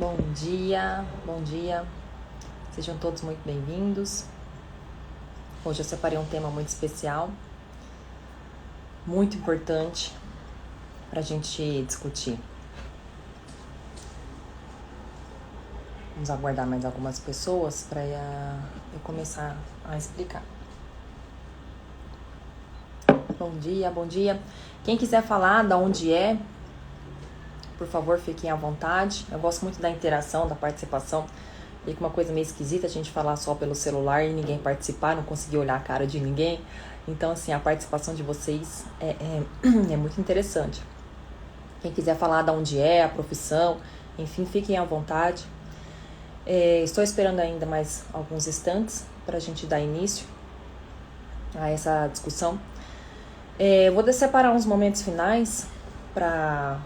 Bom dia, bom dia. Sejam todos muito bem-vindos. Hoje eu separei um tema muito especial, muito importante para a gente discutir. Vamos aguardar mais algumas pessoas para eu começar a explicar. Bom dia, bom dia. Quem quiser falar de onde é, por favor, fiquem à vontade. Eu gosto muito da interação, da participação. Fica uma coisa meio esquisita a gente falar só pelo celular e ninguém participar, não conseguir olhar a cara de ninguém. Então, assim, a participação de vocês é muito interessante. Quem quiser falar de onde é, a profissão, enfim, fiquem à vontade. Estou esperando ainda mais alguns instantes para a gente dar início a essa discussão. Vou separar uns momentos finais para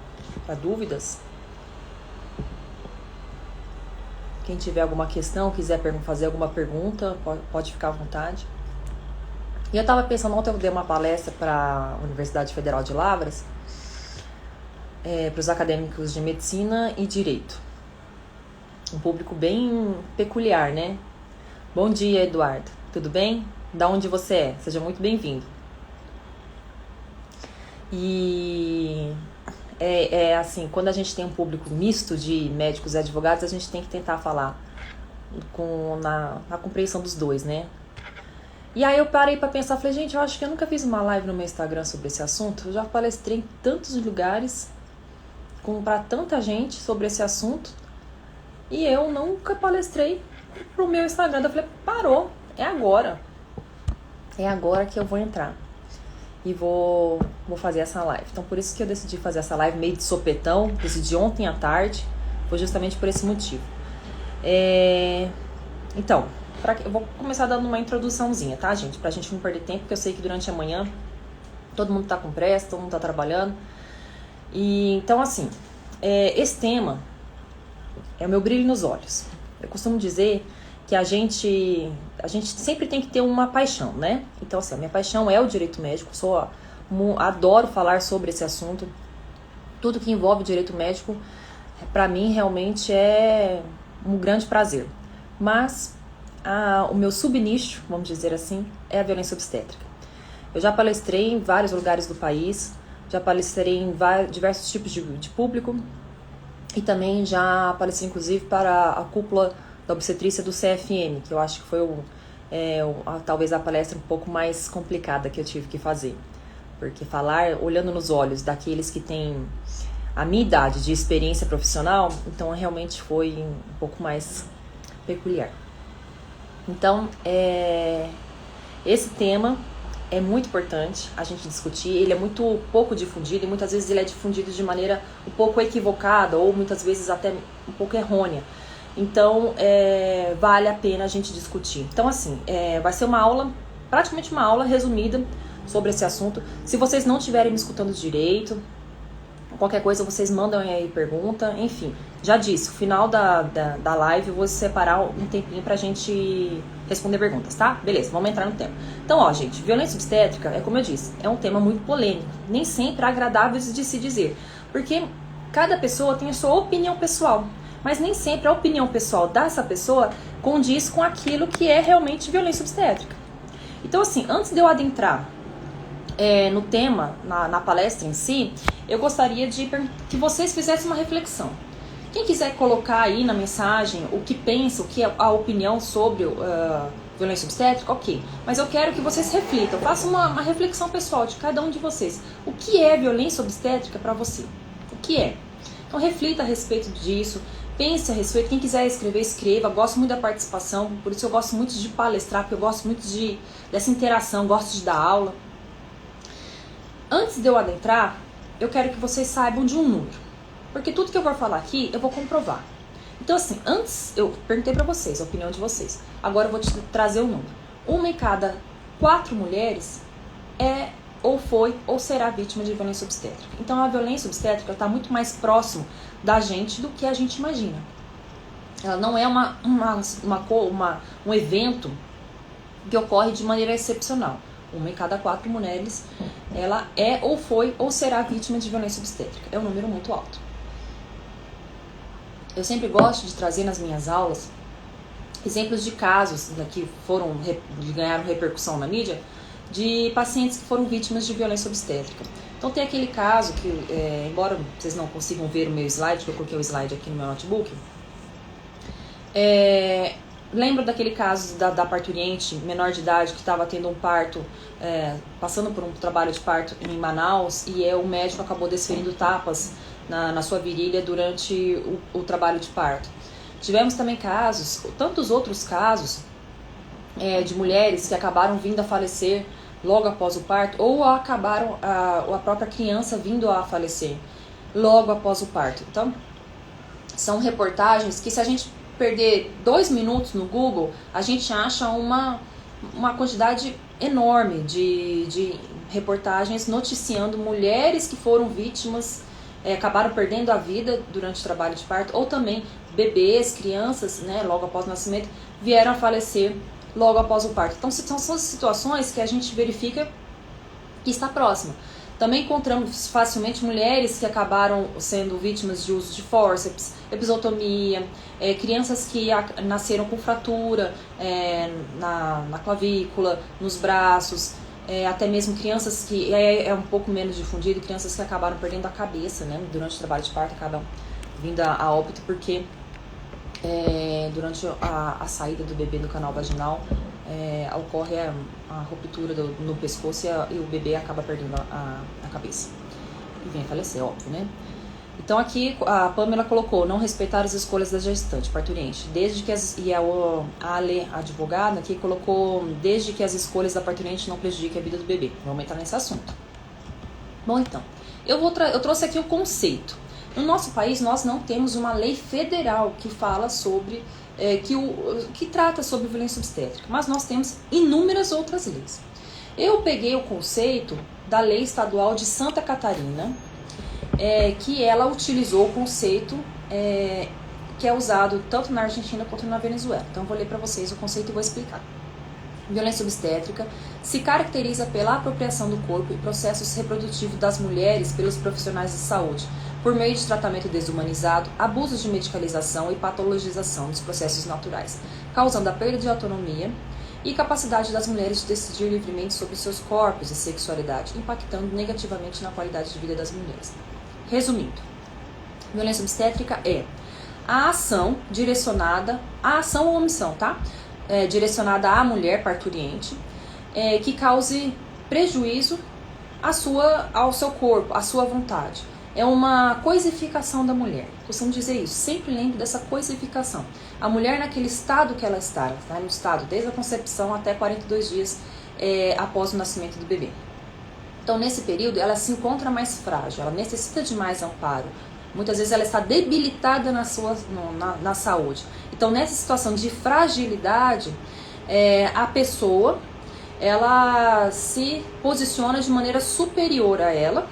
dúvidas. Quem tiver alguma questão, quiser fazer alguma pergunta, pode ficar à vontade. E eu estava pensando, ontem eu dei uma palestra para a Universidade Federal de Lavras, para os acadêmicos de Medicina e Direito. Um público bem peculiar, né? Bom dia, Eduardo. Tudo bem? Da onde você é? Seja muito bem-vindo. E assim, quando a gente tem um público misto de médicos e advogados, a gente tem que tentar falar na compreensão dos dois, né? E aí eu parei pra pensar, falei, gente, eu acho que eu nunca fiz uma live no meu Instagram sobre esse assunto. Eu já palestrei em tantos lugares, pra tanta gente sobre esse assunto, e eu nunca palestrei pro meu Instagram. Eu falei, parou, é agora. É agora que eu vou entrar. E vou fazer essa live. Então, por isso que eu decidi fazer essa live meio de sopetão. Decidi ontem à tarde. Foi justamente por esse motivo. Então, eu vou começar dando uma introduçãozinha, tá, gente? Pra gente não perder tempo, porque eu sei que durante a manhã todo mundo tá com pressa, todo mundo tá trabalhando. Então, assim, esse tema é o meu brilho nos olhos. Eu costumo dizer que a gente sempre tem que ter uma paixão, né? Então, assim, a minha paixão é o direito médico, adoro falar sobre esse assunto. Tudo que envolve direito médico, pra mim, realmente é um grande prazer. Mas o meu subnicho, vamos dizer assim, é a violência obstétrica. Eu já palestrei em vários lugares do país, já palestrei em diversos tipos de público e também já palestrei, inclusive, para a cúpula da obstetrícia do CFM, que eu acho que foi talvez a palestra um pouco mais complicada que eu tive que fazer. Porque falar olhando nos olhos daqueles que têm a minha idade de experiência profissional, então realmente foi um pouco mais peculiar. Então, esse tema é muito importante a gente discutir, ele é muito pouco difundido e muitas vezes ele é difundido de maneira um pouco equivocada ou muitas vezes até um pouco errônea. Então, vale a pena a gente discutir. Então, assim, vai ser uma aula, praticamente uma aula resumida sobre esse assunto. Se vocês não estiverem me escutando direito, qualquer coisa vocês mandam aí pergunta. Enfim, já disse, no final da live eu vou separar um tempinho pra gente responder perguntas, tá? Beleza, vamos entrar no tema. Então, ó, gente, violência obstétrica, como eu disse, é um tema muito polêmico. Nem sempre agradável de se dizer. Porque cada pessoa tem a sua opinião pessoal. Mas nem sempre a opinião pessoal dessa pessoa condiz com aquilo que é realmente violência obstétrica. Então, assim, antes de eu adentrar no tema, na palestra em si, eu gostaria que vocês fizessem uma reflexão. Quem quiser colocar aí na mensagem o que pensa, o que é a opinião sobre violência obstétrica, ok. Mas eu quero que vocês reflitam, façam uma reflexão pessoal de cada um de vocês. O que é violência obstétrica para você? O que é? Então, reflita a respeito disso. Pense a respeito, quem quiser escrever, escreva. Gosto muito da participação, por isso eu gosto muito de palestrar, porque eu gosto muito dessa interação, gosto de dar aula. Antes de eu adentrar, eu quero que vocês saibam de um número, porque tudo que eu vou falar aqui, eu vou comprovar. Então, assim, antes, eu perguntei pra vocês, a opinião de vocês. Agora eu vou te trazer o número. 1 em cada 4 mulheres ou foi ou será vítima de violência obstétrica. Então, a violência obstétrica está muito mais próximo da gente do que a gente imagina. Ela não é um evento que ocorre de maneira excepcional. 1 em cada 4 mulheres, ela ou foi ou será vítima de violência obstétrica. É um número muito alto. eu sempre gosto de trazer nas minhas aulas exemplos de casos, né, que ganharam repercussão na mídia, de pacientes que foram vítimas de violência obstétrica. Então tem aquele caso que, embora vocês não consigam ver o meu slide, que eu coloquei o slide aqui no meu notebook, lembro daquele caso da parturiente menor de idade que estava tendo um parto, passando por um trabalho de parto em Manaus, e o médico acabou desferindo tapas na sua virilha durante o trabalho de parto. Tivemos também casos, tantos outros casos, de mulheres que acabaram vindo a falecer logo após o parto, ou acabaram a própria criança vindo a falecer logo após o parto. Então, são reportagens que, se a gente perder 2 minutos no Google, a gente acha uma quantidade enorme de reportagens noticiando mulheres que foram vítimas, acabaram perdendo a vida durante o trabalho de parto, ou também bebês, crianças, né, logo após o nascimento, vieram a falecer logo após o parto. Então, são situações que a gente verifica que está próxima. Também encontramos facilmente mulheres que acabaram sendo vítimas de uso de fórceps, episiotomia, crianças que nasceram com fratura na clavícula, nos braços, até mesmo crianças que é um pouco menos difundido, crianças que acabaram perdendo a cabeça, né, durante o trabalho de parto, acabam vindo a óbito porque durante a saída do bebê do canal vaginal ocorre a ruptura no pescoço e o bebê acaba perdendo a cabeça e vem a falecer, óbvio, né? Então aqui a Pamela colocou: não respeitar as escolhas da gestante, parturiente, desde que a Ale, a advogada, aqui colocou: desde que as escolhas da parturiente não prejudiquem a vida do bebê. Vamos entrar nesse assunto. Bom, então, eu trouxe aqui o conceito. No nosso país, nós não temos uma lei federal que fala sobre, que trata sobre violência obstétrica, mas nós temos inúmeras outras leis. Eu peguei o conceito da lei estadual de Santa Catarina, que ela utilizou o conceito que é usado tanto na Argentina quanto na Venezuela. Então, eu vou ler para vocês o conceito e vou explicar. Violência obstétrica se caracteriza pela apropriação do corpo e processos reprodutivos das mulheres pelos profissionais de saúde, por meio de tratamento desumanizado, abusos de medicalização e patologização dos processos naturais, causando a perda de autonomia e capacidade das mulheres de decidir livremente sobre seus corpos e sexualidade, impactando negativamente na qualidade de vida das mulheres. Resumindo, violência obstétrica é a ação ou omissão, tá? Direcionada à mulher parturiente, que cause prejuízo ao seu corpo, à sua vontade. É uma coisificação da mulher. Costumo dizer isso, sempre lembre dessa coisificação. A mulher naquele estado que ela está no estado desde a concepção até 42 dias após o nascimento do bebê. Então, nesse período, ela se encontra mais frágil, ela necessita de mais amparo. Muitas vezes ela está debilitada na saúde. Então, nessa situação de fragilidade, a pessoa ela se posiciona de maneira superior a ela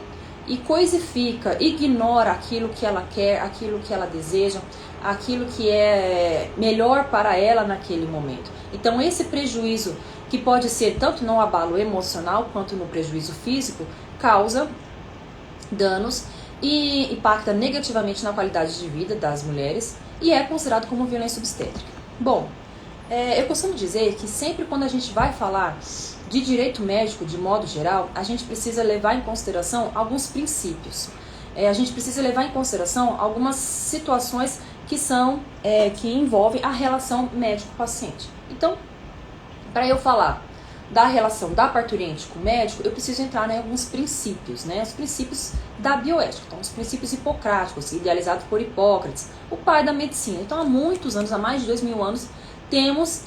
e coisifica, ignora aquilo que ela quer, aquilo que ela deseja, aquilo que é melhor para ela naquele momento. Então, esse prejuízo, que pode ser tanto no abalo emocional quanto no prejuízo físico, causa danos e impacta negativamente na qualidade de vida das mulheres e é considerado como violência obstétrica. Bom, eu costumo dizer que sempre quando a gente vai falar de direito médico, de modo geral, a gente precisa levar em consideração alguns princípios. A gente precisa levar em consideração algumas situações que envolvem a relação médico-paciente. Então, para eu falar da relação da parturiente com o médico, eu preciso entrar em alguns princípios, né? Os princípios da bioética, então os princípios hipocráticos, idealizados por Hipócrates, o pai da medicina. Então, há muitos anos, há mais de 2.000 anos, temos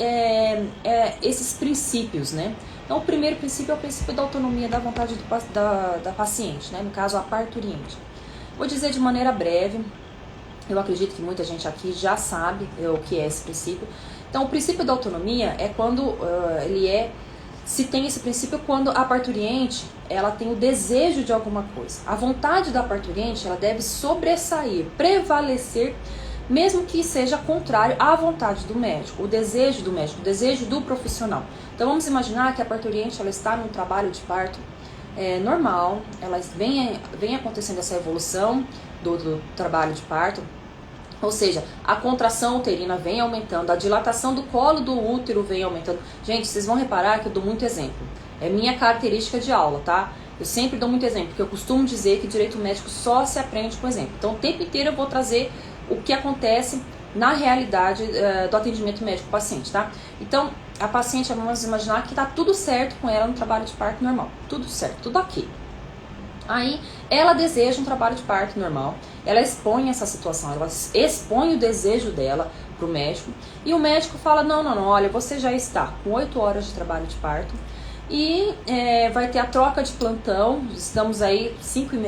esses princípios, né? Então, o primeiro princípio é o princípio da autonomia da vontade da paciente, né? No caso, a parturiente. Vou dizer de maneira breve, eu acredito que muita gente aqui já sabe o que é esse princípio. Então, o princípio da autonomia é quando se tem esse princípio quando a parturiente ela tem o desejo de alguma coisa. A vontade da parturiente ela deve sobressair, prevalecer, mesmo que seja contrário à vontade do médico, o desejo do médico, o desejo do profissional. Então vamos imaginar que a parturiente ela está num trabalho de parto normal, ela vem acontecendo essa evolução do trabalho de parto, Ou seja, a contração uterina vem aumentando, a dilatação do colo do útero vem aumentando. Gente, vocês vão reparar que eu dou muito exemplo. É minha característica de aula, tá? Eu sempre dou muito exemplo, porque eu costumo dizer que direito médico só se aprende com exemplo. Então, o tempo inteiro eu vou trazer o que acontece na realidade do atendimento médico-paciente, tá? Então, a paciente, vamos imaginar que tá tudo certo com ela no trabalho de parto normal. Tudo certo, tudo ok. Aí, ela deseja um trabalho de parto normal, ela expõe essa situação, ela expõe o desejo dela pro médico, e o médico fala, não, olha, você já está com 8 horas de trabalho de parto, e vai ter a troca de plantão, estamos aí,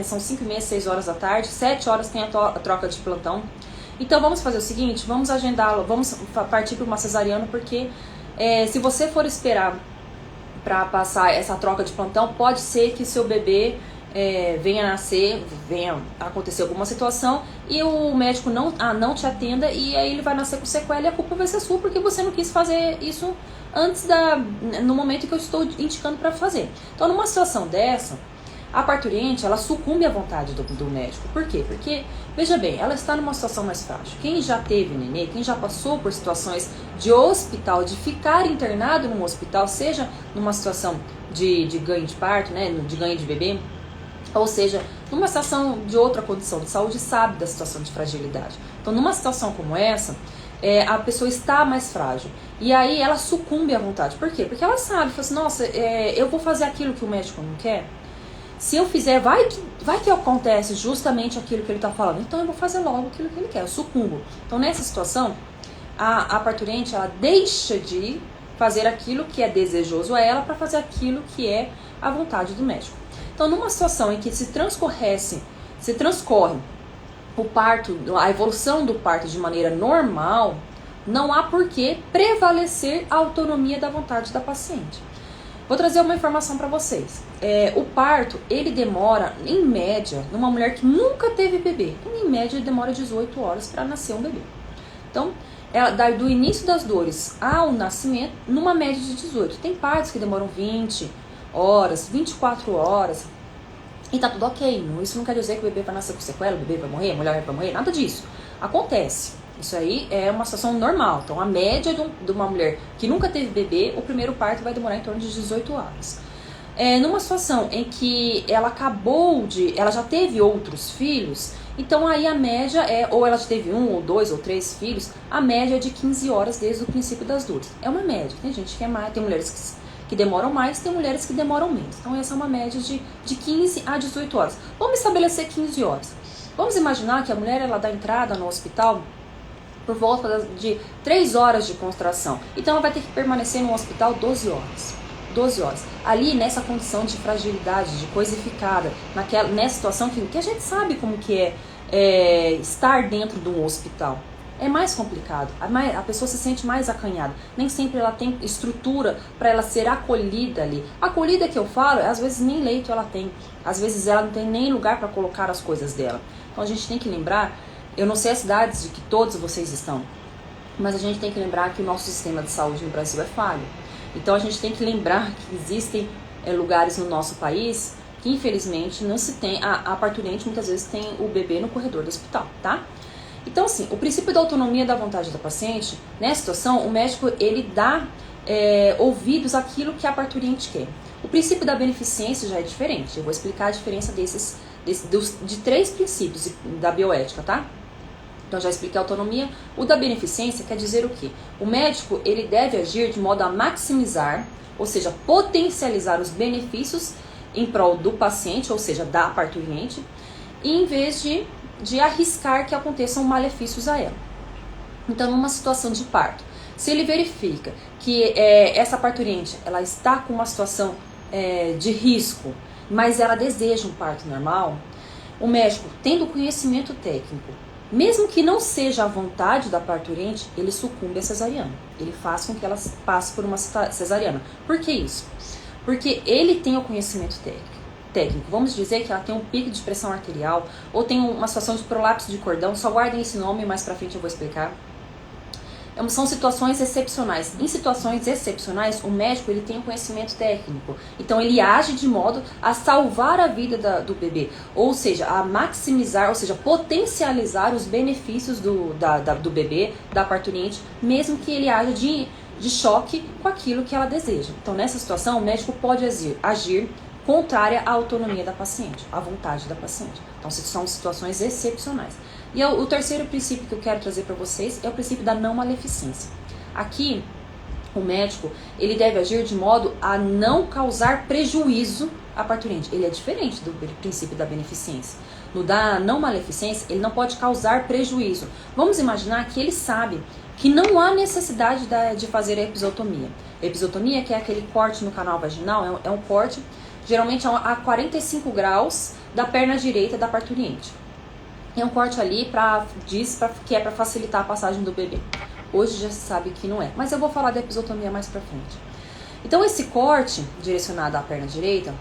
são 5h30, 6 horas da tarde, 7 horas tem a troca de plantão. Então vamos fazer o seguinte, vamos agendá-lo, vamos partir para uma cesariana, porque se você for esperar para passar essa troca de plantão, pode ser que seu bebê venha nascer, venha acontecer alguma situação e o médico não te atenda, e aí ele vai nascer com sequela e a culpa vai ser sua, porque você não quis fazer isso antes no momento que eu estou indicando para fazer. Então, numa situação dessa, a parturiente, ela sucumbe à vontade do médico. Por quê? Porque, veja bem, ela está numa situação mais frágil. Quem já teve nenê, quem já passou por situações de hospital, de ficar internado num hospital, seja numa situação de ganho de parto, né, de ganho de bebê, ou seja, numa situação de outra condição de saúde, sabe da situação de fragilidade. Então, numa situação como essa, a pessoa está mais frágil. E aí ela sucumbe à vontade. Por quê? Porque ela sabe, fala assim, nossa, eu vou fazer aquilo que o médico não quer. Se eu fizer, vai que acontece justamente aquilo que ele está falando. Então eu vou fazer logo aquilo que ele quer, eu sucumbo. Então nessa situação, a parturiente, ela deixa de fazer aquilo que é desejoso a ela para fazer aquilo que é a vontade do médico. Então, numa situação em que se transcorre o parto, a evolução do parto de maneira normal, não há por que prevalecer a autonomia da vontade da paciente. Vou trazer uma informação para vocês. O parto, ele demora, em média, numa mulher que nunca teve bebê, em média ele demora 18 horas para nascer um bebê. Então, do início das dores ao nascimento, numa média de 18. Tem partos que demoram 20 horas, 24 horas, e tá tudo ok. Isso não quer dizer que o bebê vai nascer com sequela, o bebê vai morrer, a mulher vai morrer, nada disso. Acontece. Isso aí é uma situação normal. Então, a média de uma mulher que nunca teve bebê, o primeiro parto vai demorar em torno de 18 horas. Numa situação em que ela ela já teve outros filhos, então aí a média ou ela já teve 1, ou 2, ou 3 filhos, a média é de 15 horas desde o princípio das dores. É uma média. Tem gente que é mais, tem mulheres que demoram mais, tem mulheres que demoram menos. Então essa é uma média de 15 a 18 horas. Vamos estabelecer 15 horas. Vamos imaginar que a mulher, ela dá entrada no hospital por volta de 3 horas de contração. Então ela vai ter que permanecer no hospital 12 horas. 12 horas. Ali, nessa condição de fragilidade, de coisificada, nessa situação que a gente sabe como que é estar dentro de um hospital. É mais complicado, a pessoa se sente mais acanhada. Nem sempre ela tem estrutura para ela ser acolhida ali. A acolhida que eu falo, às vezes nem leito ela tem. Às vezes ela não tem nem lugar para colocar as coisas dela. Então a gente tem que lembrar, eu não sei as cidades de que todos vocês estão, mas a gente tem que lembrar que o nosso sistema de saúde no Brasil é falho. Então a gente tem que lembrar que existem lugares no nosso país que infelizmente não se tem, a parturiente muitas vezes tem o bebê no corredor do hospital, tá? Então, assim, o princípio da autonomia da vontade da paciente, nessa situação, o médico, ele dá ouvidos àquilo que a parturiente quer. O princípio da beneficência já é diferente. Eu vou explicar a diferença de 3 princípios da bioética, tá? Então, já expliquei a autonomia. O da beneficência quer dizer o quê? O médico, ele deve agir de modo a maximizar, ou seja, potencializar os benefícios em prol do paciente, ou seja, da parturiente, em vez de arriscar que aconteçam malefícios a ela. Então, numa situação de parto, se ele verifica que essa parturiente ela está com uma situação de risco, mas ela deseja um parto normal, o médico, tendo conhecimento técnico, mesmo que não seja a vontade da parturiente, ele sucumbe à cesariana. Ele faz com que ela passe por uma cesariana. Por que isso? Porque ele tem o conhecimento técnico. Vamos dizer que ela tem um pico de pressão arterial ou tem uma situação de prolapso de cordão. Só guardem esse nome, mais pra frente eu vou explicar. são situações excepcionais. Em situações excepcionais, o médico ele tem um conhecimento técnico. Então ele age de modo a salvar a vida do bebê. Ou seja, a maximizar, ou seja, potencializar os benefícios do bebê, da parturiente, mesmo que ele haja de choque com aquilo que ela deseja. Então nessa situação, o médico pode agir contrária à autonomia da paciente, à vontade da paciente. Então são situações excepcionais. E o terceiro princípio que eu quero trazer para vocês é o princípio da não maleficência. Aqui, o médico ele deve agir de modo a não causar prejuízo à parturiente. Ele é diferente do princípio da beneficência. No da não maleficência, ele não pode causar prejuízo. Vamos imaginar que ele sabe que não há necessidade de fazer a episiotomia. A episiotomia, que é aquele corte no canal vaginal, é um corte geralmente a 45 graus da perna direita da parturiente. É um corte ali que é para facilitar a passagem do bebê. Hoje já se sabe que não é, mas eu vou falar da episiotomia mais pra frente. Então esse corte direcionado à perna direita,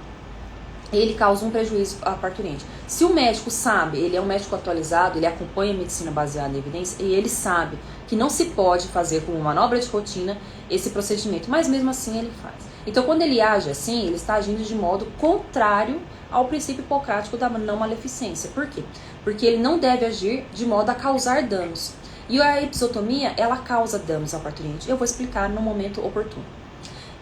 ele causa um prejuízo à parturiente. Se o médico sabe, ele é um médico atualizado, ele acompanha a medicina baseada em evidência e ele sabe que não se pode fazer como manobra de rotina esse procedimento, mas mesmo assim ele faz. Então quando ele age assim, ele está agindo de modo contrário ao princípio hipocrático da não maleficência. Por quê? Porque ele não deve agir de modo a causar danos. E a episiotomia, ela causa danos à parturiente. Eu vou explicar no momento oportuno.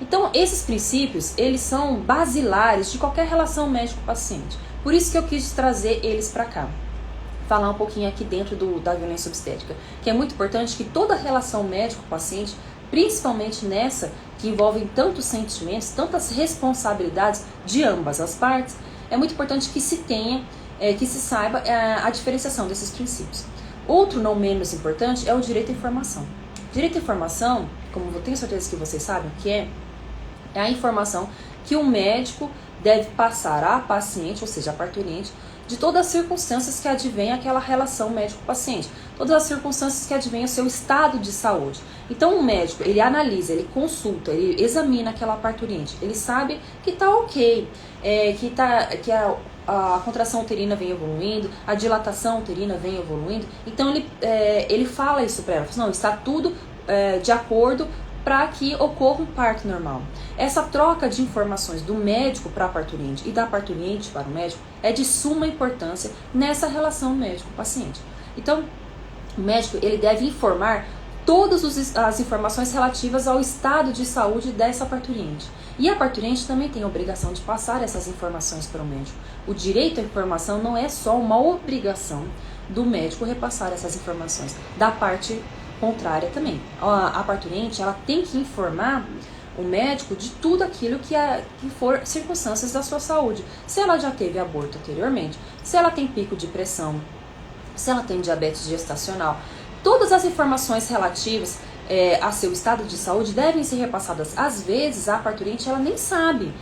Então, esses princípios, eles são basilares de qualquer relação médico-paciente. Por isso que eu quis trazer eles para cá. Falar um pouquinho aqui dentro da violência obstétrica. Que é muito importante que toda relação médico-paciente, principalmente nessa que envolve tantos sentimentos, tantas responsabilidades de ambas as partes, é muito importante que se tenha, que se saiba a diferenciação desses princípios. Outro não menos importante é o direito à informação. Direito à informação, como eu tenho certeza que vocês sabem o que é a informação que o médico deve passar à paciente, ou seja, à parturiente, de todas as circunstâncias que advêm aquela relação médico-paciente, todas as circunstâncias que advêm o seu estado de saúde. Então o médico, ele analisa, ele consulta, ele examina aquela parturiente, ele sabe que está ok, que a contração uterina vem evoluindo, a dilatação uterina vem evoluindo, então ele fala isso para ela, não, está tudo de acordo para que ocorra um parto normal. Essa troca de informações do médico para a parturiente e da parturiente para o médico é de suma importância nessa relação médico-paciente. Então, o médico ele deve informar todas as informações relativas ao estado de saúde dessa parturiente. E a parturiente também tem a obrigação de passar essas informações para o médico. O direito à informação não é só uma obrigação do médico repassar essas informações, da parte contrária também. A parturiente ela tem que informar o médico de tudo aquilo que for circunstâncias da sua saúde. Se ela já teve aborto anteriormente, se ela tem pico de pressão, se ela tem diabetes gestacional, todas as informações relativas a seu estado de saúde devem ser repassadas. Às vezes a parturiente ela nem sabe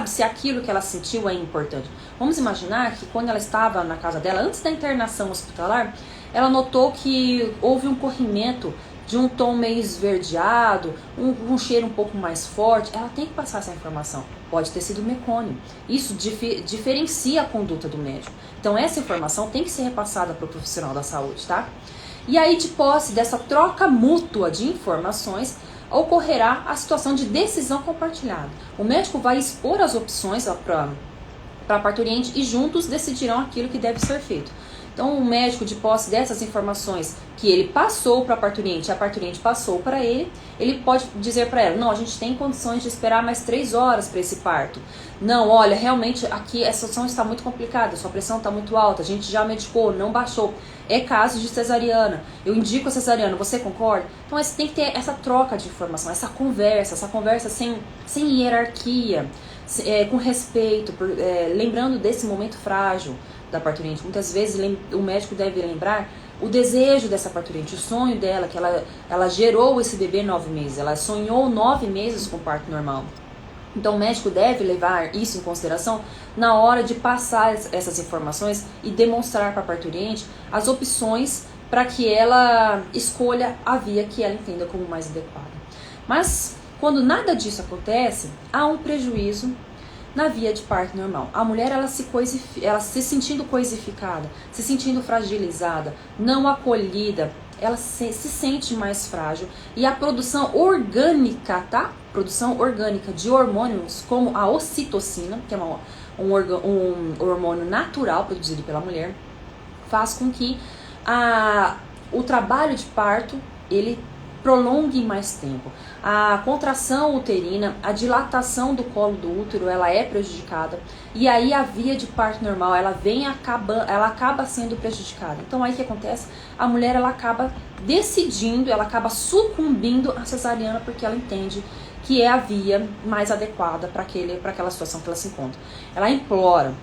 se aquilo que ela sentiu é importante. Vamos imaginar que quando ela estava na casa dela, antes da internação hospitalar, ela notou que houve um corrimento de um tom meio esverdeado, um cheiro um pouco mais forte. Ela tem que passar essa informação. Pode ter sido mecônio. Isso diferencia a conduta do médico. Então essa informação tem que ser repassada para o profissional da saúde, tá? E aí, de posse dessa troca mútua de informações, ocorrerá a situação de decisão compartilhada. O médico vai expor as opções para a parturiente e juntos decidirão aquilo que deve ser feito. Então, o médico, de posse dessas informações que ele passou para a parturiente passou para ele pode dizer para ela, não, a gente tem condições de esperar mais 3 horas para esse parto. Não, olha, realmente aqui a situação está muito complicada, sua pressão está muito alta, a gente já medicou, não baixou. É caso de cesariana, eu indico a cesariana, você concorda? Então, tem que ter essa troca de informação, essa conversa sem hierarquia, com respeito, lembrando desse momento frágil da parturiente. Muitas vezes o médico deve lembrar o desejo dessa parturiente, o sonho dela, que ela gerou esse bebê 9 meses, ela sonhou 9 meses com parto normal. Então o médico deve levar isso em consideração na hora de passar essas informações e demonstrar para a parturiente as opções para que ela escolha a via que ela entenda como mais adequada. Mas quando nada disso acontece, há um prejuízo na via de parto normal. A mulher ela se sentindo coisificada, se sentindo fragilizada, não acolhida, ela se sente mais frágil e a produção orgânica, tá? Produção orgânica de hormônios como a ocitocina, que é um hormônio natural produzido pela mulher, faz com que o trabalho de parto ele prolongue mais tempo. A contração uterina, a dilatação do colo do útero, ela é prejudicada e aí a via de parto normal, ela acaba sendo prejudicada. Então aí o que acontece? A mulher ela acaba decidindo, ela acaba sucumbindo à cesariana porque ela entende que é a via mais adequada para aquela situação que ela se encontra. Ela implora,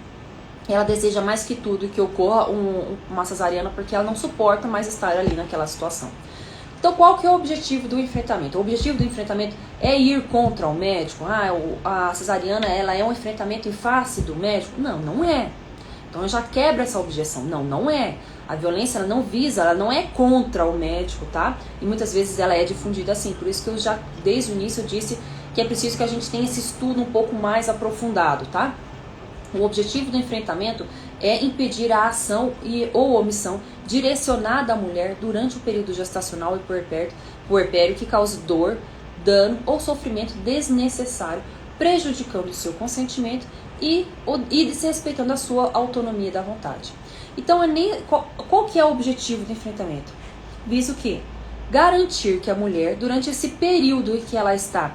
ela deseja mais que tudo que ocorra uma cesariana porque ela não suporta mais estar ali naquela situação. Então, qual que é o objetivo do enfrentamento? O objetivo do enfrentamento é ir contra o médico? A cesariana ela é um enfrentamento em face do médico? Não, não é. Então, eu já quebro essa objeção. Não, não é. A violência ela não visa, ela não é contra o médico, tá? E muitas vezes ela é difundida assim. Por isso que eu já, desde o início, eu disse que é preciso que a gente tenha esse estudo um pouco mais aprofundado, tá? O objetivo do enfrentamento é impedir a ação ou omissão direcionada à mulher durante o período gestacional e puerpério que cause dor, dano ou sofrimento desnecessário, prejudicando o seu consentimento e desrespeitando a sua autonomia da vontade. Então, qual que é o objetivo do enfrentamento? Visa o quê? Garantir que a mulher, durante esse período em que ela está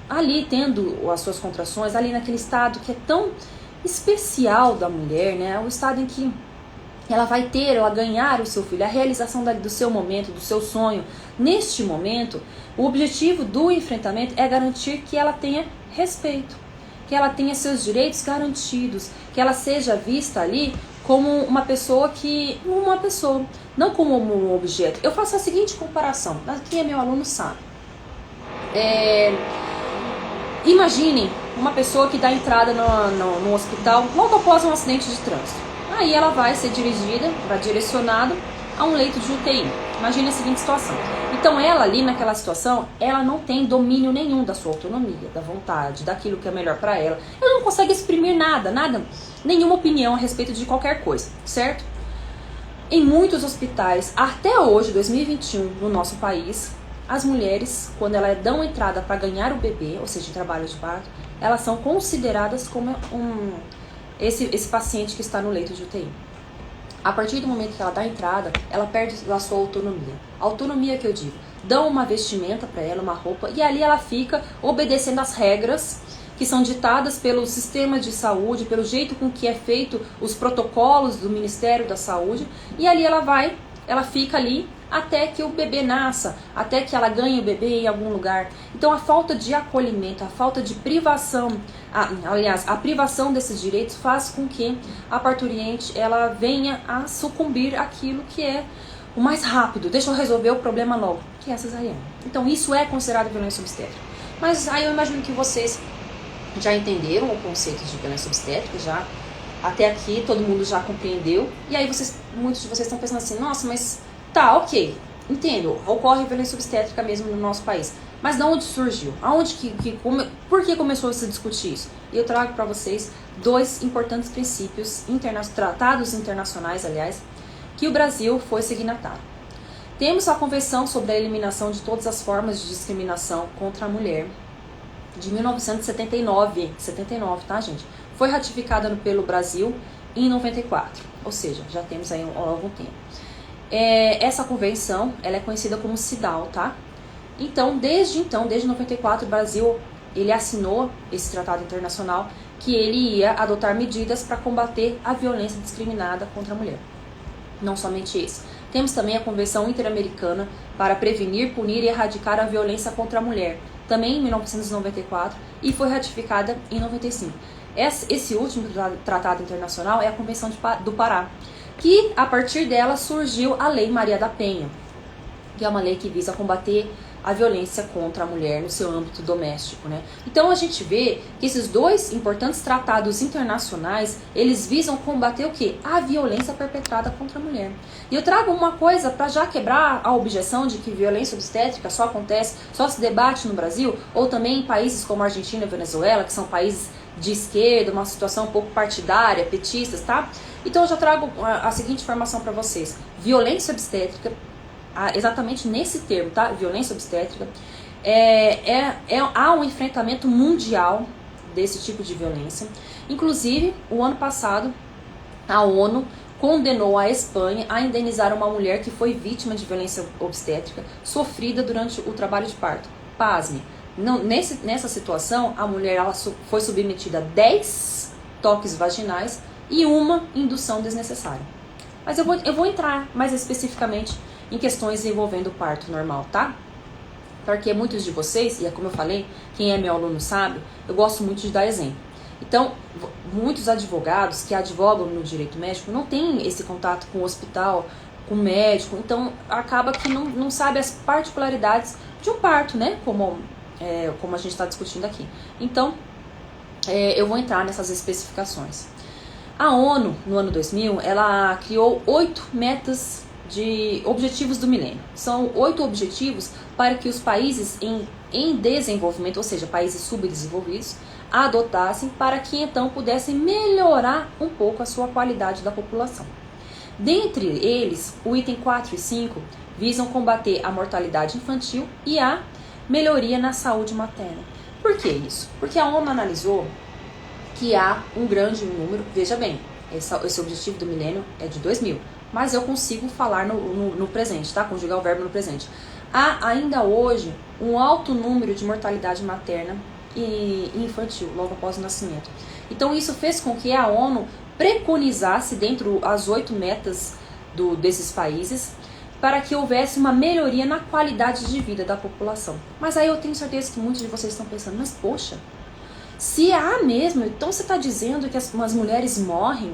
ali tendo as suas contrações, ali naquele estado que é tão especial da mulher, né? O estado em que ela vai ganhar o seu filho, a realização do seu momento, do seu sonho. Neste momento, o objetivo do enfrentamento é garantir que ela tenha respeito, que ela tenha seus direitos garantidos, que ela seja vista ali como uma pessoa, não como um objeto. Eu faço a seguinte comparação, aqui meu aluno sabe. Imagine uma pessoa que dá entrada no hospital logo após um acidente de trânsito. Aí ela vai ser direcionada a um leito de UTI. Imagine a seguinte situação. Então ela ali naquela situação, ela não tem domínio nenhum da sua autonomia, da vontade, daquilo que é melhor para ela. Ela não consegue exprimir nada, nenhuma opinião a respeito de qualquer coisa, certo? Em muitos hospitais, até hoje, 2021, no nosso país, as mulheres, quando elas dão entrada para ganhar o bebê, ou seja, em trabalho de parto, elas são consideradas como esse paciente que está no leito de UTI. A partir do momento que ela dá entrada, ela perde a sua autonomia. A autonomia que eu digo, dão uma vestimenta para ela, uma roupa, e ali ela fica obedecendo às regras que são ditadas pelo sistema de saúde, pelo jeito com que é feito os protocolos do Ministério da Saúde, e ali ela fica ali até que o bebê nasça, até que ela ganhe o bebê em algum lugar. Então a falta de acolhimento, a falta de privação, a privação desses direitos faz com que a parturiente ela venha a sucumbir àquilo que é o mais rápido. Deixa eu resolver o problema logo, que é a cesariana. Então isso é considerado violência obstétrica. Mas aí eu imagino que vocês já entenderam o conceito de violência obstétrica, já até aqui todo mundo já compreendeu. E aí muitos de vocês estão pensando assim, nossa, mas tá, ok, entendo, ocorre violência obstétrica mesmo no nosso país. Mas de onde surgiu? Por que começou a se discutir isso? E eu trago para vocês dois importantes princípios, tratados internacionais, aliás, que o Brasil foi signatário. Temos a Convenção sobre a Eliminação de Todas as Formas de Discriminação contra a Mulher, de 1979, tá, gente? Foi ratificada pelo Brasil em 94, ou seja, já temos aí algum tempo. Essa convenção, ela é conhecida como CIDAW, tá? Então, desde 94, o Brasil, ele assinou esse tratado internacional que ele ia adotar medidas para combater a violência discriminada contra a mulher. Não somente isso. Temos também a Convenção Interamericana para prevenir, punir e erradicar a violência contra a mulher, também em 1994, e foi ratificada em 95. Esse último tratado internacional é a Convenção do Pará, que a partir dela surgiu a Lei Maria da Penha, que é uma lei que visa combater a violência contra a mulher no seu âmbito doméstico, né? Então a gente vê que esses dois importantes tratados internacionais, eles visam combater o quê? A violência perpetrada contra a mulher. E eu trago uma coisa para já quebrar a objeção de que violência obstétrica só se debate no Brasil, ou também em países como Argentina e Venezuela, que são países de esquerda, uma situação um pouco partidária, petistas, tá? Então eu já trago a seguinte informação para vocês. Violência obstétrica, exatamente nesse termo, tá? Violência obstétrica, há um enfrentamento mundial desse tipo de violência. Inclusive, o ano passado, a ONU condenou a Espanha a indenizar uma mulher que foi vítima de violência obstétrica sofrida durante o trabalho de parto. Pasme, nessa situação, a mulher foi submetida a 10 toques vaginais e uma indução desnecessária. Mas eu vou entrar mais especificamente em questões envolvendo o parto normal, tá? Porque muitos de vocês, e é como eu falei, quem é meu aluno sabe, eu gosto muito de dar exemplo. Então, muitos advogados que advogam no direito médico não têm esse contato com o hospital, com o médico, então acaba que não sabe as particularidades de um parto, né? Como a gente está discutindo aqui. Então, eu vou entrar nessas especificações. A ONU, no ano 2000, ela criou 8 metas de objetivos do milênio. São 8 objetivos para que os países em desenvolvimento, ou seja, países subdesenvolvidos, adotassem para que então pudessem melhorar um pouco a sua qualidade da população. Dentre eles, o item 4 e 5 visam combater a mortalidade infantil e a melhoria na saúde materna. Por que isso? Porque a ONU analisou que há um grande número, veja bem, esse objetivo do milênio é de 2000, mas eu consigo falar no presente, tá? Conjugar o verbo no presente. Há ainda hoje um alto número de mortalidade materna e infantil, logo após o nascimento. Então isso fez com que a ONU preconizasse dentro das 8 metas desses países para que houvesse uma melhoria na qualidade de vida da população. Mas aí eu tenho certeza que muitos de vocês estão pensando, mas poxa, se há mesmo, então você está dizendo que as mulheres morrem?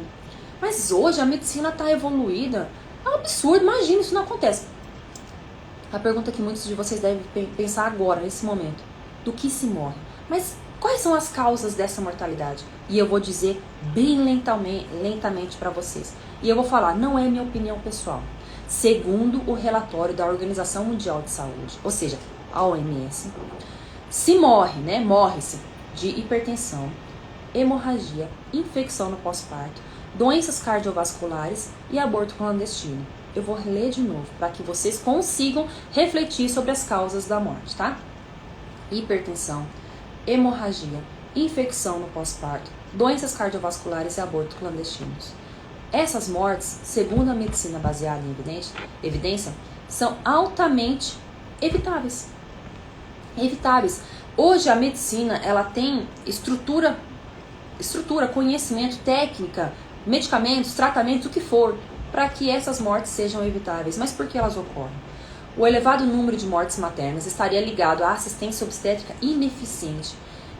Mas hoje a medicina está evoluída. É um absurdo, imagina, isso não acontece. A pergunta que muitos de vocês devem pensar agora, nesse momento, do que se morre? Mas quais são as causas dessa mortalidade? E eu vou dizer bem lentamente para vocês. E eu vou falar, não é minha opinião pessoal. Segundo o relatório da Organização Mundial de Saúde, ou seja, a OMS, se morre, né? Morre-se de hipertensão, hemorragia, infecção no pós-parto, doenças cardiovasculares e aborto clandestino. Eu vou ler de novo para que vocês consigam refletir sobre as causas da morte, tá? Hipertensão, hemorragia, infecção no pós-parto, doenças cardiovasculares e aborto clandestinos. Essas mortes, segundo a medicina baseada em evidência, são altamente evitáveis. Hoje a medicina ela tem estrutura, conhecimento, técnica, medicamentos, tratamentos, o que for, para que essas mortes sejam evitáveis. Mas por que elas ocorrem? O elevado número de mortes maternas estaria ligado à assistência obstétrica ineficiente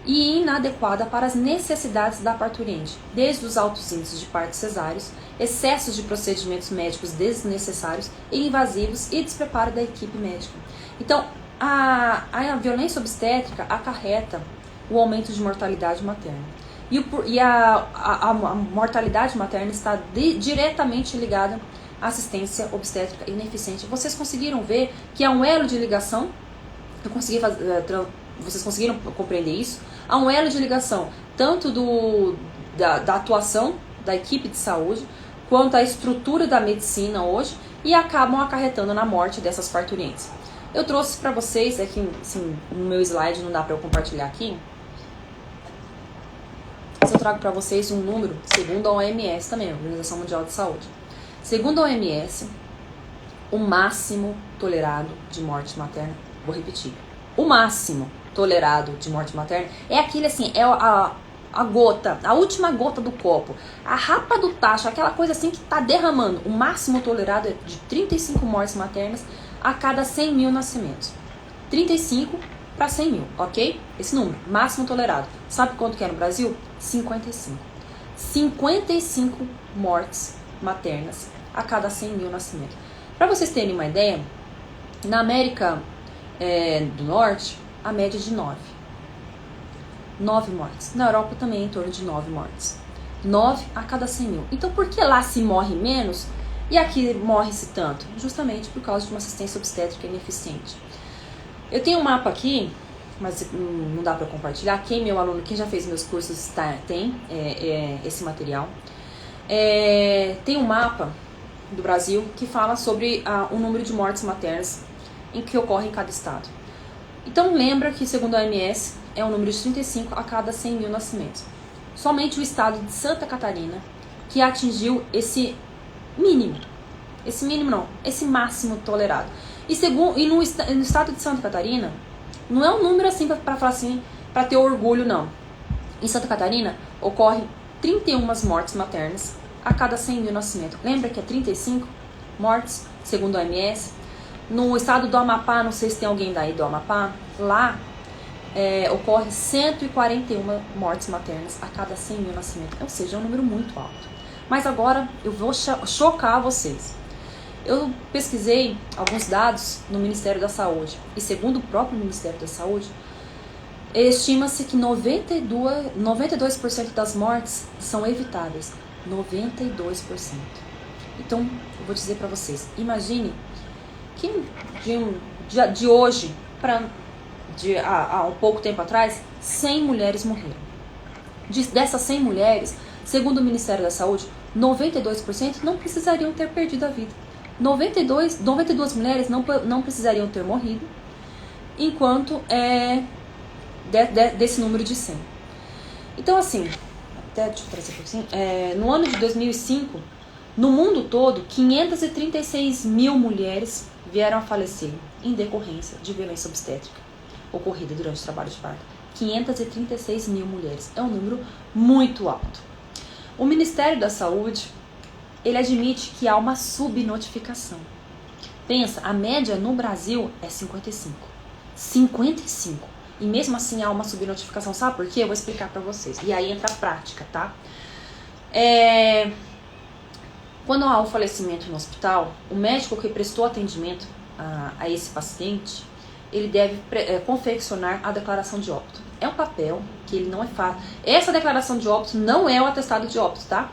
e inadequada para as necessidades da parturiente, desde os altos índices de partos cesáreos, excessos de procedimentos médicos desnecessários e invasivos e despreparo da equipe médica. Então, a violência obstétrica acarreta o aumento de mortalidade materna. E a mortalidade materna está diretamente ligada à assistência obstétrica ineficiente. Vocês conseguiram ver que há um elo de ligação? Vocês conseguiram compreender isso? Há um elo de ligação tanto da atuação da equipe de saúde quanto à estrutura da medicina hoje e acabam acarretando na morte dessas parturientes. Eu trouxe para vocês, aqui assim, no meu slide não dá para eu compartilhar aqui, mas eu trago para vocês um número, segundo a OMS também, a Organização Mundial de Saúde. Segundo a OMS, o máximo tolerado de morte materna, vou repetir, o máximo tolerado de morte materna é aquele assim, é a gota, a última gota do copo, a rapa do tacho, aquela coisa assim que está derramando. O máximo tolerado é de 35 mortes maternas a cada 100 mil nascimentos. 35 para 100 mil, ok? Esse número, máximo tolerado. Sabe quanto que é no Brasil? 55. 55 mortes maternas a cada 100 mil nascimentos. Para vocês terem uma ideia, na América do Norte, a média é de 9. 9 mortes. Na Europa também em torno de 9 mortes. 9 a cada 100 mil. Então por que lá se morre menos e aqui morre-se tanto? Justamente por causa de uma assistência obstétrica ineficiente. Eu tenho um mapa aqui, mas não dá para compartilhar. Quem já fez meus cursos tem esse material. Tem um mapa do Brasil que fala sobre o número de mortes maternas em que ocorre em cada estado. Então lembra que, segundo a OMS, é um número de 35 a cada 100 mil nascimentos. Somente o estado de Santa Catarina que atingiu esse máximo tolerado. E no estado de Santa Catarina, não é um número assim para falar assim, para ter orgulho, não. Em Santa Catarina, ocorre 31 mortes maternas a cada 100 mil nascimentos. Lembra que é 35 mortes, segundo a OMS? No estado do Amapá, não sei se tem alguém daí do Amapá, lá ocorre 141 mortes maternas a cada 100 mil nascimentos. Ou seja, é um número muito alto. Mas agora eu vou chocar vocês. Eu pesquisei alguns dados no Ministério da Saúde. E segundo o próprio Ministério da Saúde, estima-se que 92% das mortes são evitáveis. 92%. Então, eu vou dizer para vocês. Imagine que de hoje há um pouco tempo atrás, 100 mulheres morreram. Dessas 100 mulheres, segundo o Ministério da Saúde, 92% não precisariam ter perdido a vida. 92 mulheres não precisariam ter morrido, enquanto desse número de 100. Então, assim, deixa eu trazer um pouquinho. No ano de 2005, no mundo todo, 536 mil mulheres vieram a falecer em decorrência de violência obstétrica ocorrida durante o trabalho de parto. 536 mil mulheres. É um número muito alto. O Ministério da Saúde, ele admite que há uma subnotificação. Pensa, a média no Brasil é 55. 55. E mesmo assim há uma subnotificação. Sabe por quê? Eu vou explicar pra vocês. E aí entra a prática, tá? Quando há um falecimento no hospital, o médico que prestou atendimento a esse paciente, ele deve confeccionar a declaração de óbito. É um papel que ele não é fácil. Essa declaração de óbito não é o atestado de óbito, tá?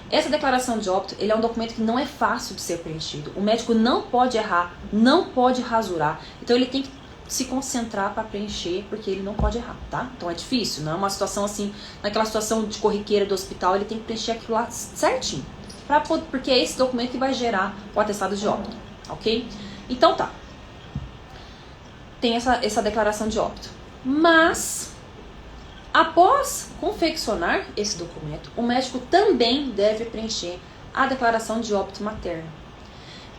Essa declaração de óbito, ele é um documento que não é fácil de ser preenchido. O médico não pode errar, não pode rasurar. Então ele tem que se concentrar para preencher, porque ele não pode errar, tá? Então é difícil, não é uma situação assim, naquela situação de corriqueira do hospital, ele tem que preencher aquilo lá certinho. Porque é esse documento que vai gerar o atestado de óbito, ok? Então tá. Tem essa declaração de óbito. Mas, após confeccionar esse documento, o médico também deve preencher a declaração de óbito materno,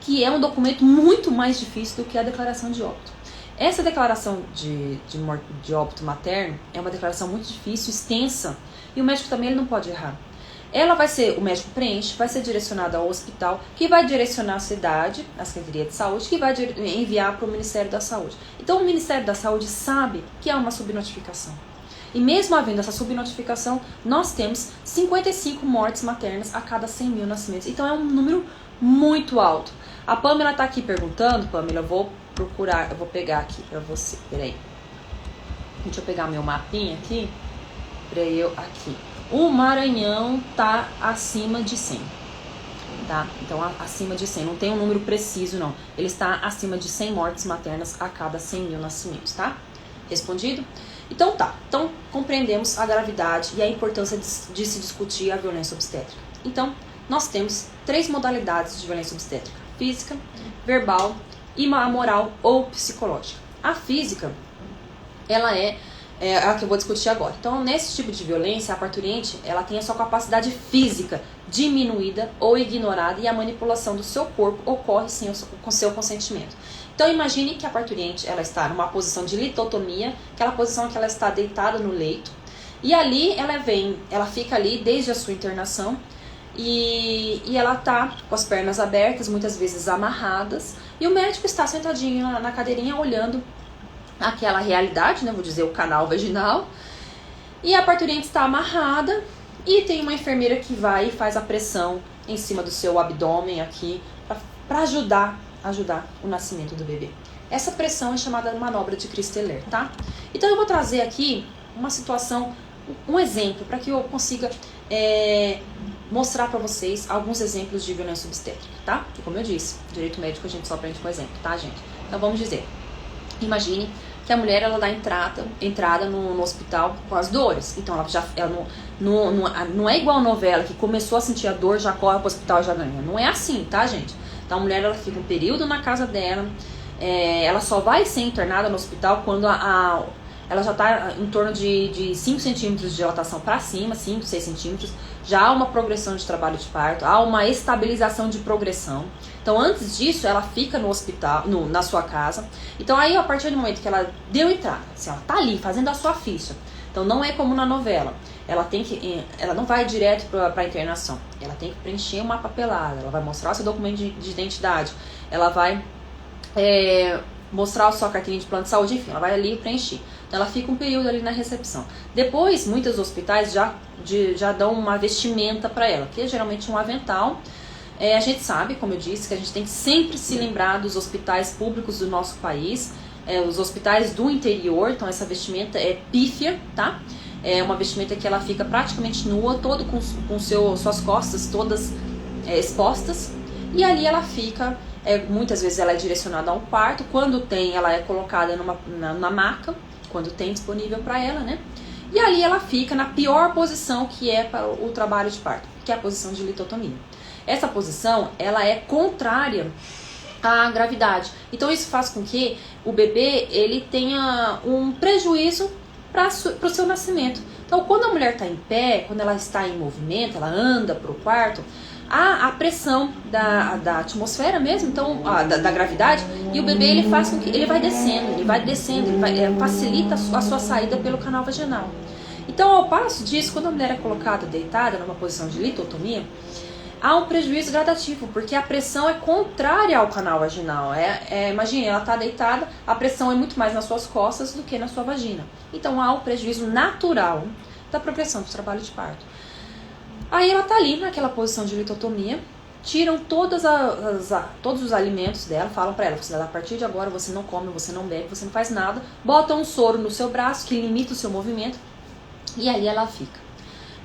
que é um documento muito mais difícil do que a declaração de óbito. Essa declaração de óbito materno é uma declaração muito difícil, extensa, e o médico também ele não pode errar. O médico preenche, vai ser direcionado ao hospital, que vai direcionar a cidade, a Secretaria de Saúde, que vai enviar para o Ministério da Saúde. Então o Ministério da Saúde sabe que há uma subnotificação. E mesmo havendo essa subnotificação, nós temos 55 mortes maternas a cada 100 mil nascimentos. Então é um número muito alto. A Pamela está aqui perguntando, Pamela, eu vou pegar aqui para você, peraí. Deixa eu pegar meu mapinha aqui, aqui. O Maranhão tá acima de 100, tá? Então, acima de 100, não tem um número preciso, não. Ele está acima de 100 mortes maternas a cada 100 mil nascimentos, tá? Respondido? Então, tá. Então, compreendemos a gravidade e a importância de se discutir a violência obstétrica. Então, nós temos 3 modalidades de violência obstétrica: física, verbal e moral ou psicológica. A física, ela é a que eu vou discutir agora. Então, nesse tipo de violência, a parturiente, ela tem a sua capacidade física diminuída ou ignorada e a manipulação do seu corpo ocorre sem o seu consentimento. Então, imagine que a parturiente, ela está numa posição de litotomia, aquela posição que ela está deitada no leito, e ali ela fica ali desde a sua internação, e ela está com as pernas abertas, muitas vezes amarradas, e o médico está sentadinho na cadeirinha olhando aquela realidade, né, vou dizer, o canal vaginal, e a parturiente está amarrada e tem uma enfermeira que vai e faz a pressão em cima do seu abdômen aqui para ajudar o nascimento do bebê. Essa pressão é chamada de manobra de Christeler, tá? Então eu vou trazer aqui uma situação, um exemplo, para que eu consiga mostrar para vocês alguns exemplos de violência obstétrica, tá? E como eu disse, direito médico a gente só aprende com exemplo, tá, gente? Então vamos dizer, imagine que a mulher ela dá entrada no hospital com as dores. Então ela não é igual a novela que começou a sentir a dor, já corre pro hospital e já ganha. Não é assim, tá, gente? Então a mulher ela fica um período na casa dela, ela só vai ser internada no hospital quando ela já está em torno de 5 centímetros de dilatação para cima, 5, 6 centímetros. Já há uma progressão de trabalho de parto, há uma estabilização de progressão. Então, antes disso, ela fica no hospital, na sua casa. Então, aí, a partir do momento que ela deu entrada, assim, ela tá ali fazendo a sua ficha. Então, não é como na novela. Ela não vai direto para a internação. Ela tem que preencher uma papelada. Ela vai mostrar o seu documento de identidade. Ela vai mostrar a sua carteirinha de plano de saúde, enfim, ela vai ali preencher. Então, ela fica um período ali na recepção. Depois, muitos hospitais já dão uma vestimenta para ela, que é geralmente um avental. A gente sabe, como eu disse, que a gente tem que sempre se lembrar dos hospitais públicos do nosso país, os hospitais do interior. Então, essa vestimenta é pífia, tá? É uma vestimenta que ela fica praticamente nua, todo com suas costas todas expostas. E ali ela fica, muitas vezes ela é direcionada ao parto. Quando tem, ela é colocada na maca, quando tem disponível para ela, né? E ali ela fica na pior posição que é para o trabalho de parto, que é a posição de litotomia. Essa posição, ela é contrária à gravidade. Então isso faz com que o bebê ele tenha um prejuízo para o seu nascimento. Então quando a mulher está em pé, quando ela está em movimento, ela anda para o quarto, há a pressão da atmosfera mesmo, então da gravidade, e o bebê ele faz com que ele vai descendo, facilita a sua saída pelo canal vaginal. Então, ao passo disso, quando a mulher é colocada deitada numa posição de litotomia, há um prejuízo gradativo, porque a pressão é contrária ao canal vaginal. Imagine, ela está deitada, a pressão é muito mais nas suas costas do que na sua vagina. Então há um prejuízo natural da progressão do trabalho de parto. Aí ela tá ali naquela posição de litotomia, tiram todos os alimentos dela, falam pra ela, a partir de agora você não come, você não bebe, você não faz nada, botam um soro no seu braço que limita o seu movimento e ali ela fica.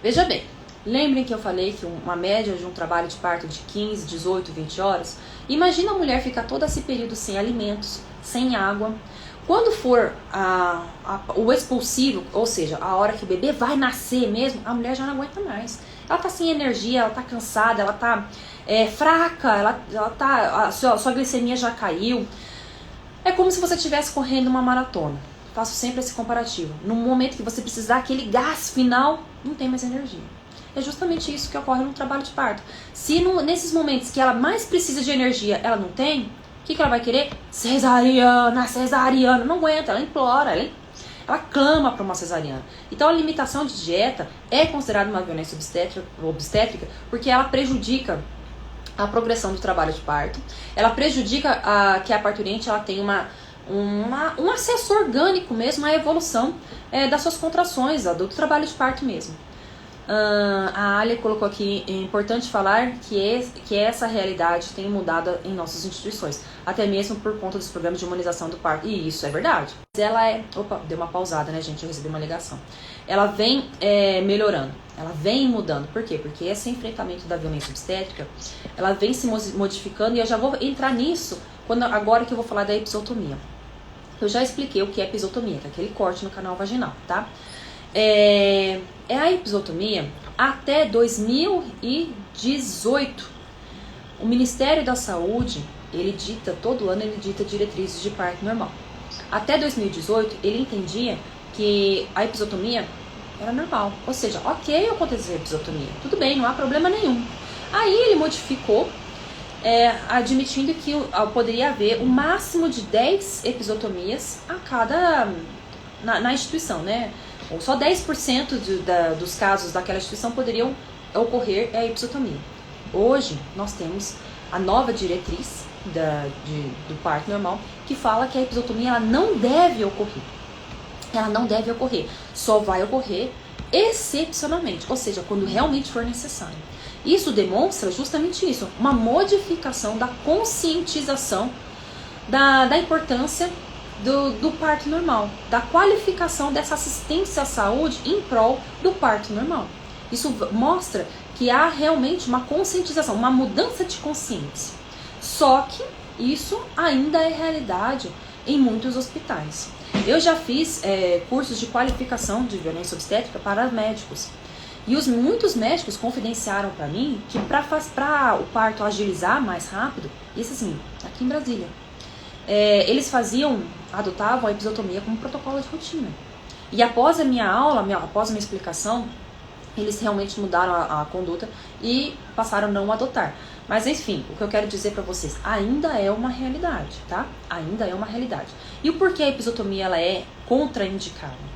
Veja bem, lembrem que eu falei que uma média de um trabalho de parto de 15, 18, 20 horas, imagina a mulher ficar todo esse período sem alimentos, sem água. Quando for o expulsivo, ou seja, a hora que o bebê vai nascer mesmo, a mulher já não aguenta mais. Ela tá sem energia, ela tá cansada, ela tá fraca, a sua glicemia já caiu. É como se você estivesse correndo uma maratona. Faço sempre esse comparativo. No momento que você precisar daquele gás final, não tem mais energia. É justamente isso que ocorre no trabalho de parto. Se nesses momentos que ela mais precisa de energia, ela não tem, o que ela vai querer? Cesariana. Não aguenta, ela implora, ela clama para uma cesariana. Então a limitação de dieta é considerada uma violência obstétrica porque ela prejudica a progressão do trabalho de parto. Ela prejudica que a parturiente ela tenha um acesso orgânico mesmo à evolução das suas contrações, do trabalho de parto mesmo. A Ali colocou aqui, é importante falar que essa realidade tem mudado em nossas instituições, até mesmo por conta dos programas de humanização do parto. E isso é verdade. Ela Opa, deu uma pausada, né, gente? Eu recebi uma ligação. Ela vem melhorando, ela vem mudando. Por quê? Porque esse enfrentamento da violência obstétrica, ela vem se modificando, e eu já vou entrar nisso agora que eu vou falar da episiotomia. Eu já expliquei o que é episiotomia, que é aquele corte no canal vaginal, tá? A episiotomia, até 2018, o Ministério da Saúde, todo ano ele dita diretrizes de parto normal. Até 2018, ele entendia que a episiotomia era normal, ou seja, ok acontecer a episiotomia, tudo bem, não há problema nenhum. Aí ele modificou, admitindo que poderia haver o máximo de 10 episiotomias na instituição, né? Ou só 10% dos casos daquela instituição poderiam ocorrer a episiotomia. Hoje, nós temos a nova diretriz do parto normal, que fala que a episiotomia ela não deve ocorrer. Ela não deve ocorrer. Só vai ocorrer excepcionalmente, ou seja, quando realmente for necessário. Isso demonstra justamente isso, uma modificação da conscientização da importância do parto normal, da qualificação dessa assistência à saúde em prol do parto normal. Isso mostra que há realmente uma conscientização, uma mudança de consciência. Só que isso ainda é realidade em muitos hospitais. Eu já fiz cursos de qualificação de violência obstétrica para médicos. E muitos médicos confidenciaram para mim que para o parto agilizar mais rápido, isso assim, aqui em Brasília, eles adotavam a episiotomia como protocolo de rotina. E após a minha aula, após a minha explicação, eles realmente mudaram a conduta e passaram a não adotar. Mas enfim, o que eu quero dizer para vocês, ainda é uma realidade, tá? Ainda é uma realidade. E o porquê a episiotomia ela é contraindicada?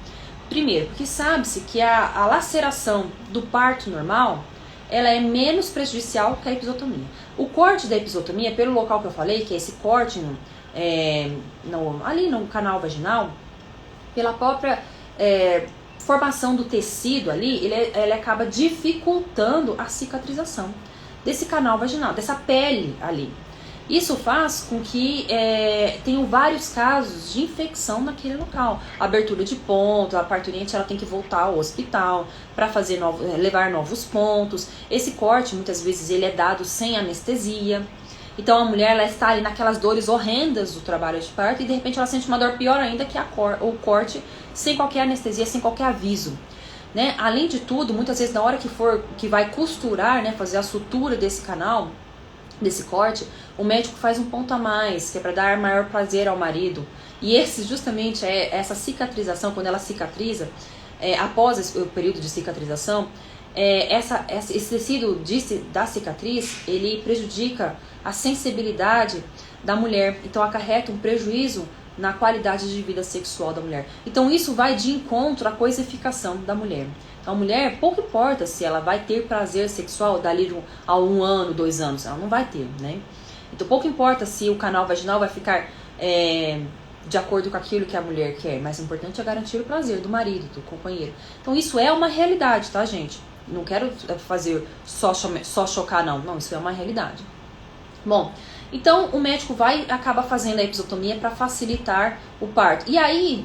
Primeiro, porque sabe-se que a laceração do parto normal, ela é menos prejudicial que a episiotomia. O corte da episiotomia, pelo local que eu falei, que é esse corte ali no canal vaginal, pela própria formação do tecido ali, ele acaba dificultando a cicatrização desse canal vaginal, dessa pele ali. Isso faz com que tenham vários casos de infecção naquele local. Abertura de ponto, a parturiente ela tem que voltar ao hospital para levar novos pontos. Esse corte, muitas vezes, ele é dado sem anestesia. Então a mulher ela está ali naquelas dores horrendas do trabalho de parto e de repente ela sente uma dor pior ainda que o corte sem qualquer anestesia, sem qualquer aviso. Né? Além de tudo, muitas vezes na hora que vai costurar, né, fazer a sutura desse canal, desse corte, o médico faz um ponto a mais, que é para dar maior prazer ao marido. E justamente essa cicatrização, quando ela cicatriza, após o período de cicatrização, esse tecido da cicatriz, ele prejudica a sensibilidade da mulher, então acarreta um prejuízo na qualidade de vida sexual da mulher. Então isso vai de encontro à coisificação da mulher. Então a mulher, pouco importa se ela vai ter prazer sexual dali a 1 ano, 2 anos, ela não vai ter, né? Então pouco importa se o canal vaginal vai ficar de acordo com aquilo que a mulher quer, mas o importante é garantir o prazer do marido, do companheiro. Então isso é uma realidade, tá, gente? Não quero fazer só chocar, não, isso é uma realidade. Bom, então o médico acaba fazendo a episiotomia para facilitar o parto. E aí,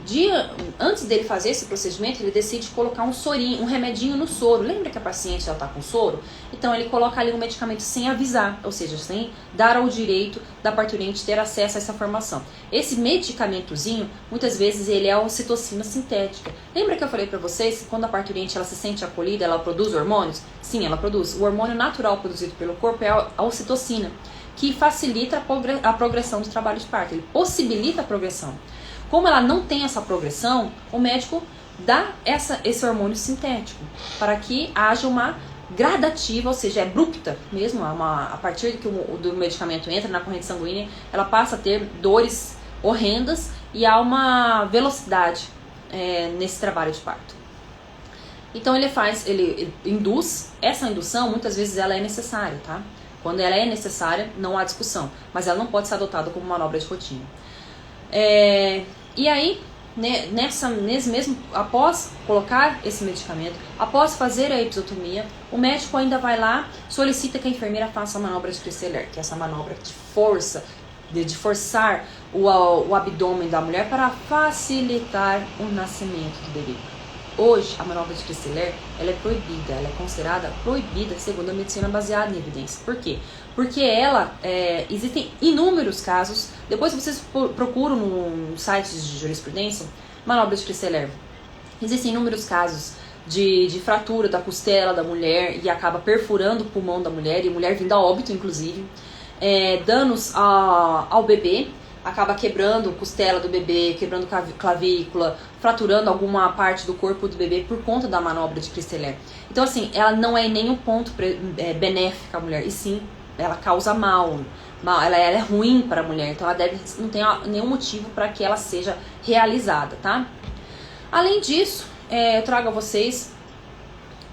antes dele fazer esse procedimento, ele decide colocar um remedinho no soro. Lembra que a paciente está com soro? Então ele coloca ali um medicamento sem avisar, ou seja, sem dar ao direito da parturiente ter acesso a essa informação. Esse medicamentozinho, muitas vezes ele é a ocitocina sintética. Lembra que eu falei para vocês que quando a parturiente ela se sente acolhida, ela produz hormônios? Sim, ela produz. O hormônio natural produzido pelo corpo é a ocitocina, que facilita a progressão do trabalho de parto, ele possibilita a progressão. Como ela não tem essa progressão, o médico dá esse hormônio sintético para que haja uma gradativa, ou seja, é abrupta mesmo, a partir que do medicamento entra na corrente sanguínea, ela passa a ter dores horrendas e há uma velocidade nesse trabalho de parto. Então ele induz, essa indução muitas vezes ela é necessária, tá? Quando ela é necessária, não há discussão, mas ela não pode ser adotada como manobra de rotina. E aí, após colocar esse medicamento, após fazer a episiotomia, o médico ainda vai lá, solicita que a enfermeira faça a manobra de Christeler, que é essa manobra de força, de forçar o abdômen da mulher para facilitar o nascimento do bebê. Hoje, a manobra de Christeler, ela é proibida, ela é considerada proibida segundo a medicina baseada em evidência. Por quê? Porque existem inúmeros casos, depois vocês procuram no site de jurisprudência, manobra de Christeler. Existem inúmeros casos de fratura da costela da mulher e acaba perfurando o pulmão da mulher, e a mulher vindo a óbito, inclusive. Danos ao bebê, acaba quebrando costela do bebê, quebrando clavícula, fraturando alguma parte do corpo do bebê por conta da manobra de Christeler. Então, assim, ela não é em nenhum ponto benéfica à mulher, e sim, ela causa mal, ela é ruim para a mulher, então ela não tem nenhum motivo para que ela seja realizada, tá? Além disso, eu trago a vocês,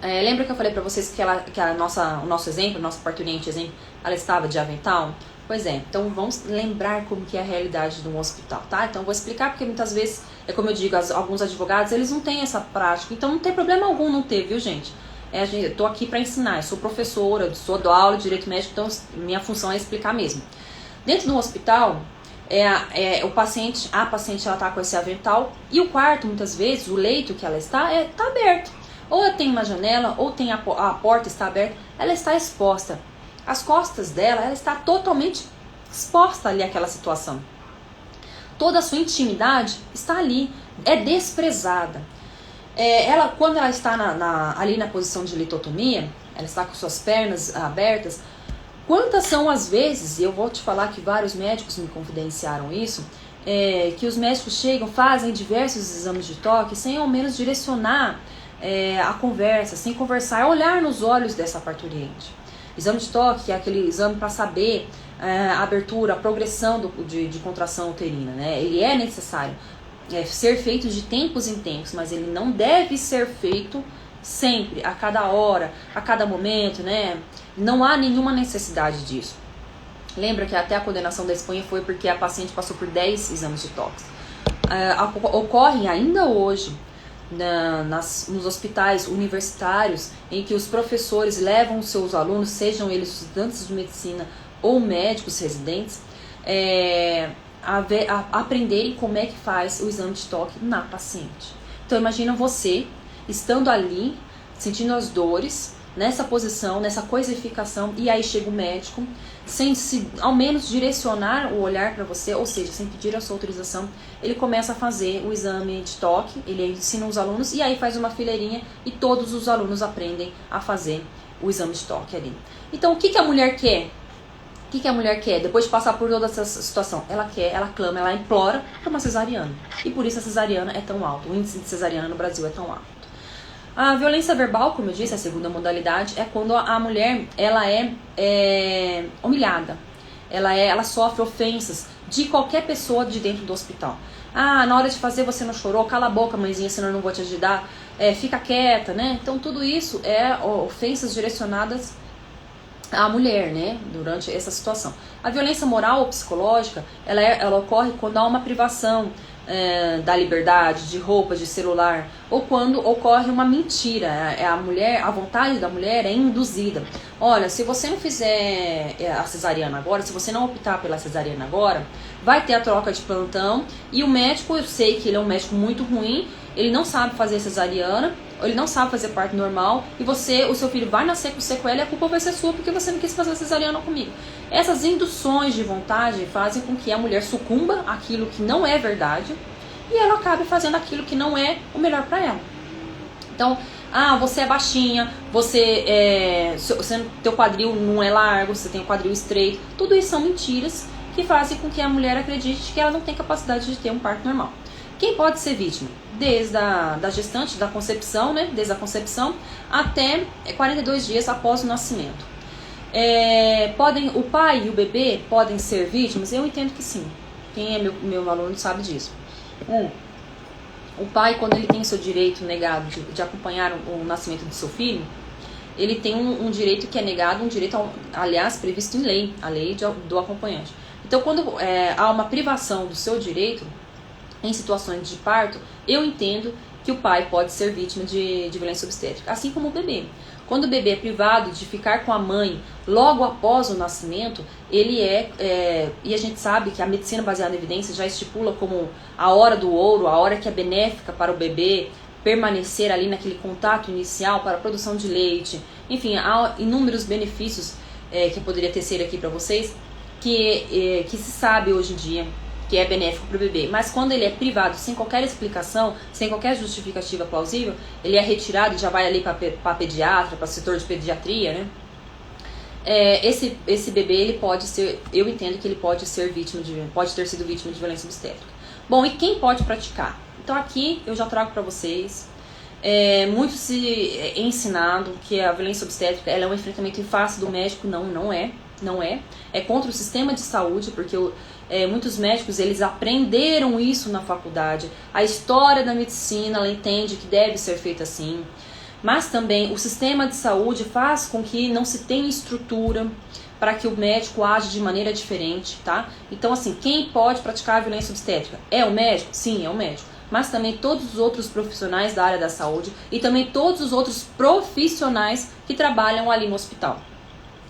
lembra que eu falei para vocês que o nosso exemplo, nossa parturiente exemplo, ela estava de avental? Pois é, então vamos lembrar como que é a realidade de um hospital, tá? Então vou explicar porque muitas vezes, como eu digo, alguns advogados, eles não têm essa prática, então não tem problema algum não ter, viu, gente? Eu tô aqui para ensinar, eu sou professora, dou aula de direito médico, então minha função é explicar mesmo. Dentro do hospital, a paciente ela tá com esse avental e o quarto, muitas vezes, o leito que ela está aberto. Ou tem uma janela, ou tem a porta está aberta, ela está exposta. As costas dela, ela está totalmente exposta ali àquela situação. toda a sua intimidade está ali, é desprezada. Quando ela está ali na posição de litotomia, ela está com suas pernas abertas, quantas são as vezes, e eu vou te falar que vários médicos me confidenciaram isso, que os médicos chegam, fazem diversos exames de toque sem ao menos direcionar a conversa, sem conversar, olhar nos olhos dessa parturiente. Exame de toque, que é aquele exame para saber a abertura, a progressão de contração uterina, né? Ele é necessário ser feito de tempos em tempos, mas ele não deve ser feito sempre, a cada hora, a cada momento, né? Não há nenhuma necessidade disso. Lembra que até a condenação da Espanha foi porque a paciente passou por 10 exames de toque. Ocorrem ainda hoje nos hospitais universitários em que os professores levam os seus alunos, sejam eles estudantes de medicina ou médicos residentes, a aprenderem como é que faz o exame de toque na paciente. Então imagina você estando ali, sentindo as dores, nessa posição, nessa coisificação, e aí chega o médico, sem ao menos direcionar o olhar para você, ou seja, sem pedir a sua autorização, ele começa a fazer o exame de toque, ele ensina os alunos, e aí faz uma fileirinha, e todos os alunos aprendem a fazer o exame de toque ali. Então, o que a mulher quer? O que a mulher quer depois de passar por toda essa situação? Ela quer, ela clama, ela implora por uma cesariana. E por isso a cesariana é tão alto, o índice de cesariana no Brasil é tão alto. A violência verbal, como eu disse, a segunda modalidade, é quando a mulher ela é humilhada. Ela sofre ofensas de qualquer pessoa de dentro do hospital. Na hora de fazer você não chorou, cala a boca, mãezinha, senão eu não vou te ajudar. Fica quieta, né? Então tudo isso é ofensas direcionadas à mulher, né? Durante essa situação. A violência moral ou psicológica, ela ocorre quando há uma privação da liberdade, de roupa, de celular, ou quando ocorre uma mentira. A vontade da mulher é induzida. Olha, se você não fizer a cesariana agora, se você não optar pela cesariana agora, vai ter a troca de plantão, e o médico, eu sei que ele é um médico muito ruim, ele não sabe fazer cesariana, ele não sabe fazer parto normal, e o seu filho vai nascer com sequela e a culpa vai ser sua porque você não quis fazer a cesariana comigo. Essas induções de vontade fazem com que a mulher sucumba àquilo que não é verdade e ela acabe fazendo aquilo que não é o melhor para ela. Então, você é baixinha, teu quadril não é largo, você tem o quadril estreito, tudo isso são mentiras que fazem com que a mulher acredite que ela não tem capacidade de ter um parto normal. Quem pode ser vítima? Desde da gestante, da concepção, né? Desde a concepção até 42 dias após o nascimento. O pai e o bebê podem ser vítimas? Eu entendo que sim. Quem é meu aluno sabe disso. O pai, quando ele tem o seu direito negado de acompanhar o nascimento do seu filho, ele tem um direito que é negado, um direito, aliás, previsto em lei, a lei do acompanhante. Então, quando há uma privação do seu direito, em situações de parto, eu entendo que o pai pode ser vítima de violência obstétrica, assim como o bebê. Quando o bebê é privado de ficar com a mãe logo após o nascimento, ele e a gente sabe que a medicina baseada em evidência já estipula como a hora do ouro, a hora que é benéfica para o bebê permanecer ali naquele contato inicial para a produção de leite. Enfim, há inúmeros benefícios que eu poderia tecer aqui para vocês, que se sabe hoje em dia que é benéfico para o bebê, mas quando ele é privado sem qualquer explicação, sem qualquer justificativa plausível, ele é retirado e já vai ali para pediatra, para setor de pediatria, né? Esse bebê, ele pode ser, eu entendo que ele pode ter sido vítima de violência obstétrica. Bom, e quem pode praticar? Então aqui eu já trago para vocês, muito se é ensinado que a violência obstétrica ela é um enfrentamento em face do médico. Não é. É contra o sistema de saúde, porque muitos médicos eles aprenderam isso na faculdade. A história da medicina, ela entende que deve ser feita assim. Mas também o sistema de saúde faz com que não se tenha estrutura para que o médico age de maneira diferente, tá? Então, assim, quem pode praticar a violência obstétrica? É o médico? Sim, é o médico. Mas também todos os outros profissionais da área da saúde e também todos os outros profissionais que trabalham ali no hospital.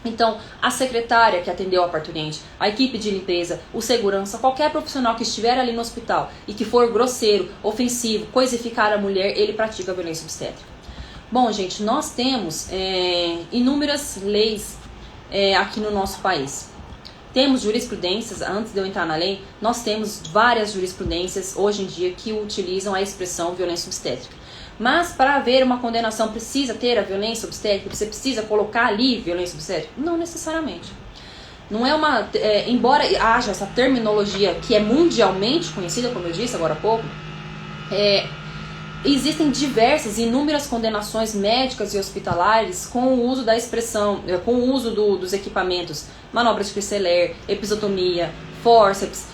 Então, a secretária que atendeu a parturiente, a equipe de limpeza, o segurança, qualquer profissional que estiver ali no hospital e que for grosseiro, ofensivo, coisificar a mulher, ele pratica a violência obstétrica. Bom, gente, nós temos inúmeras leis aqui no nosso país. Temos jurisprudências, antes de eu entrar na lei, nós temos várias jurisprudências hoje em dia que utilizam a expressão violência obstétrica. Mas para haver uma condenação precisa ter a violência obstétrica? Você precisa colocar ali violência obstétrica? Não necessariamente. Não é uma... embora haja essa terminologia que é mundialmente conhecida, como eu disse agora há pouco, existem diversas, inúmeras condenações médicas e hospitalares com o uso da expressão, com o uso dos equipamentos, manobra de Cristeller, episiotomia, fórceps,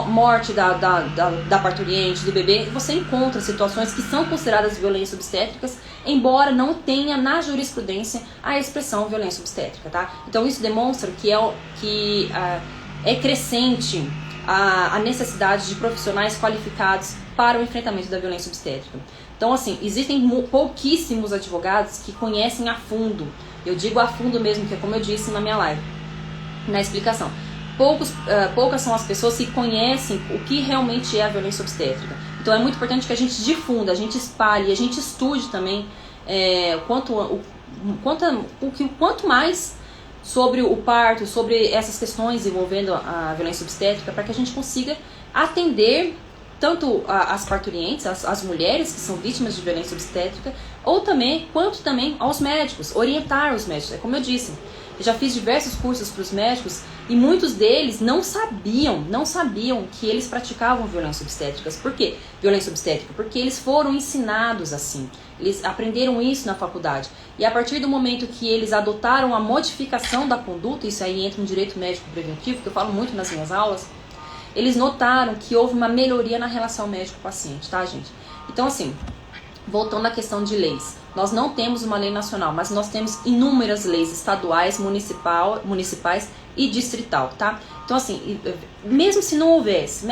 morte da parturiente, do bebê. Você encontra situações que são consideradas violências obstétricas, embora não tenha na jurisprudência a expressão violência obstétrica, tá? Então isso demonstra que é crescente a necessidade de profissionais qualificados para o enfrentamento da violência obstétrica. Então, assim, existem pouquíssimos advogados que conhecem a fundo. Eu digo a fundo mesmo, que é como eu disse na minha live, na explicação. Poucas são as pessoas que conhecem o que realmente é a violência obstétrica. Então, é muito importante que a gente difunda, a gente espalhe, a gente estude também quanto mais sobre o parto, sobre essas questões envolvendo a violência obstétrica, para que a gente consiga atender tanto as parturientes, as mulheres que são vítimas de violência obstétrica, quanto também aos médicos, orientar os médicos. É como eu disse, eu já fiz diversos cursos para os médicos e muitos deles não sabiam que eles praticavam violência obstétrica. Por quê? Violência obstétrica? Porque eles foram ensinados assim. Eles aprenderam isso na faculdade. E a partir do momento que eles adotaram a modificação da conduta, isso aí entra no direito médico preventivo, que eu falo muito nas minhas aulas, eles notaram que houve uma melhoria na relação médico-paciente, tá, gente? Então, assim, voltando à questão de leis, nós não temos uma lei nacional, mas nós temos inúmeras leis estaduais, municipais e distrital, tá? Então, assim, mesmo se não houvesse,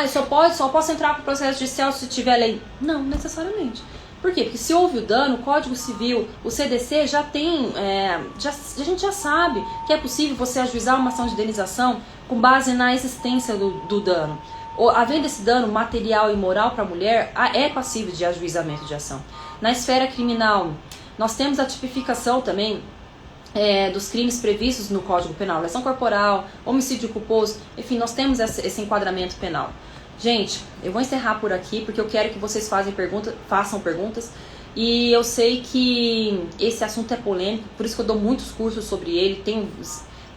só posso entrar com o processo judicial se tiver lei. Não, necessariamente. Por quê? Porque se houve o dano, o Código Civil, o CDC já tem, a gente já sabe que é possível você ajuizar uma ação de indenização com base na existência do dano. Havendo esse dano material e moral para a mulher, é passível de ajuizamento de ação. Na esfera criminal, nós temos a tipificação também dos crimes previstos no Código Penal, lesão corporal, homicídio culposo, enfim, nós temos esse enquadramento penal. Gente, eu vou encerrar por aqui porque eu quero que vocês façam perguntas, e eu sei que esse assunto é polêmico, por isso que eu dou muitos cursos sobre ele.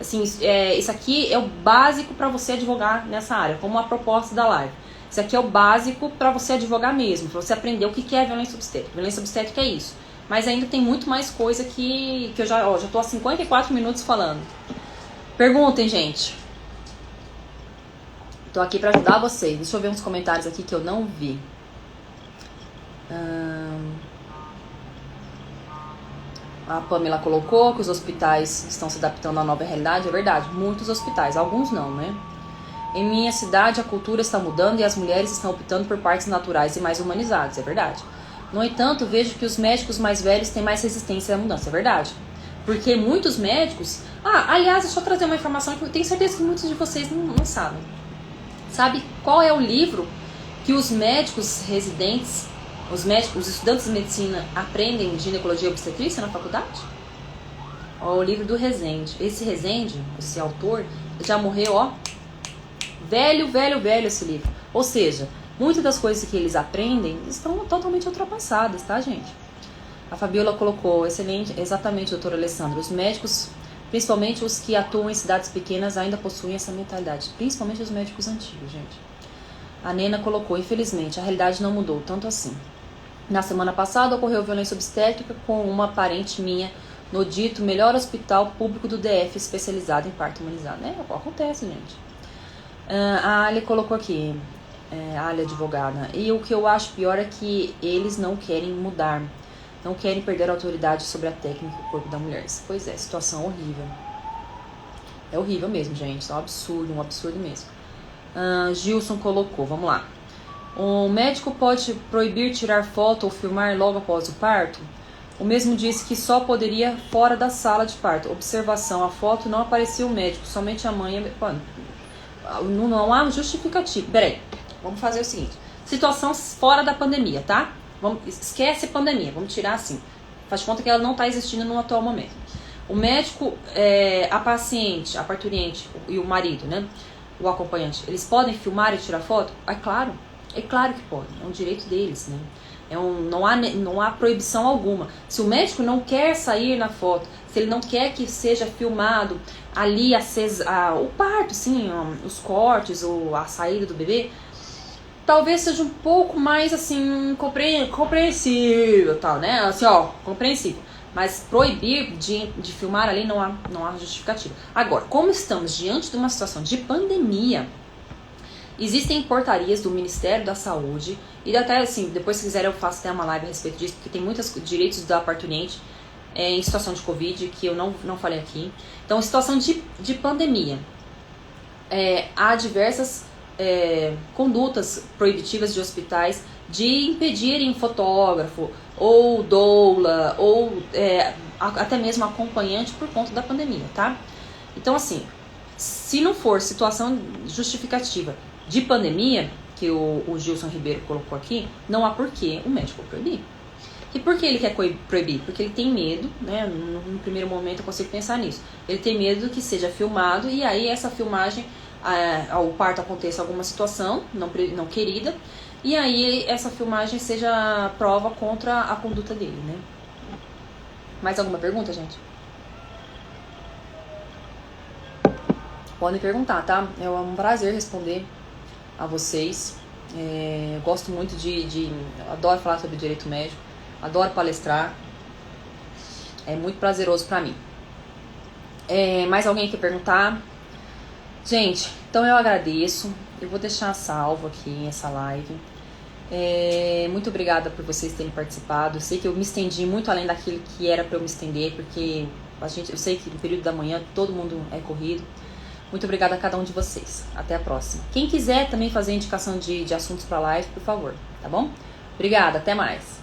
Assim, isso aqui é o básico para você advogar nessa área, como a proposta da live. Isso aqui é o básico para você advogar mesmo, para você aprender o que é violência obstétrica. Violência obstétrica é isso. Mas ainda tem muito mais coisa que eu já tô há 54 minutos falando. Perguntem, gente. Tô aqui para ajudar vocês. Deixa eu ver uns comentários aqui que eu não vi. A Pamela colocou que os hospitais estão se adaptando à nova realidade. É verdade, muitos hospitais, alguns não, né? Em minha cidade a cultura está mudando e as mulheres estão optando por partos naturais e mais humanizados. É verdade. No entanto, vejo que os médicos mais velhos têm mais resistência à mudança. É verdade. Porque muitos médicos... aliás, deixa eu trazer uma informação que eu tenho certeza que muitos de vocês não sabem. Sabe qual é o livro que os médicos residentes, os estudantes de medicina aprendem ginecologia e obstetrícia na faculdade? O livro do Rezende. Esse autor, já morreu, velho esse livro. Ou seja, muitas das coisas que eles aprendem estão totalmente ultrapassadas, tá, gente? A Fabiola colocou, excelente, exatamente, doutora Alessandra. Os médicos, principalmente os que atuam em cidades pequenas, ainda possuem essa mentalidade. Principalmente os médicos antigos, gente. A Nena colocou, infelizmente, a realidade não mudou tanto assim. Na semana passada ocorreu violência obstétrica com uma parente minha no dito melhor hospital público do DF especializado em parto humanizado. Acontece, gente. A Ali colocou aqui, a Ali advogada. E o que eu acho pior é que eles não querem mudar. Não querem perder a autoridade sobre a técnica do corpo da mulher. Pois é, situação horrível. É horrível mesmo, gente. É um absurdo mesmo. Gilson colocou, vamos lá. O médico pode proibir tirar foto ou filmar logo após o parto? O mesmo disse que só poderia fora da sala de parto. Observação, a foto não aparecia o médico, somente a mãe. Não há justificativo. Peraí, vamos fazer o seguinte. Situação fora da pandemia, tá? Esquece a pandemia, vamos tirar assim. Faz de conta que ela não está existindo no atual momento. O médico, a paciente, a parturiente e o marido, né? O acompanhante, eles podem filmar e tirar foto? É claro que podem, é um direito deles, né? Não há proibição alguma. Se o médico não quer sair na foto, se ele não quer que seja filmado ali o parto, sim, os cortes ou a saída do bebê, talvez seja um pouco mais assim compreensível, tal, né? Assim, compreensível. Mas proibir de filmar ali não há justificativa. Agora, como estamos diante de uma situação de pandemia, existem portarias do Ministério da Saúde, e até assim, depois se quiser eu faço até uma live a respeito disso, porque tem muitos direitos da parturiente em situação de Covid, que eu não falei aqui. Então, em situação de pandemia, há diversas condutas proibitivas de hospitais de impedirem fotógrafo, ou doula, ou até mesmo acompanhante por conta da pandemia, tá? Então, assim, se não for situação justificativa de pandemia, que o Gilson Ribeiro colocou aqui, não há porquê o médico proibir. E por que ele quer proibir? Porque ele tem medo, né? No primeiro momento eu consigo pensar nisso. Ele tem medo que seja filmado e aí essa filmagem, ao parto aconteça alguma situação não querida, e aí essa filmagem seja prova contra a conduta dele, né? Mais alguma pergunta, gente? Podem perguntar, tá? É um prazer responder a vocês. Gosto muito adoro falar sobre direito médico, adoro palestrar, é muito prazeroso pra mim. Mais alguém quer perguntar? Gente, então eu agradeço, eu vou deixar salvo aqui essa live. Muito obrigada por vocês terem participado. Eu sei que eu me estendi muito além daquilo que era para eu me estender, porque eu sei que no período da manhã todo mundo é corrido. Muito obrigada a cada um de vocês. Até a próxima. Quem quiser também fazer indicação de assuntos para live, por favor, tá bom? Obrigada, até mais.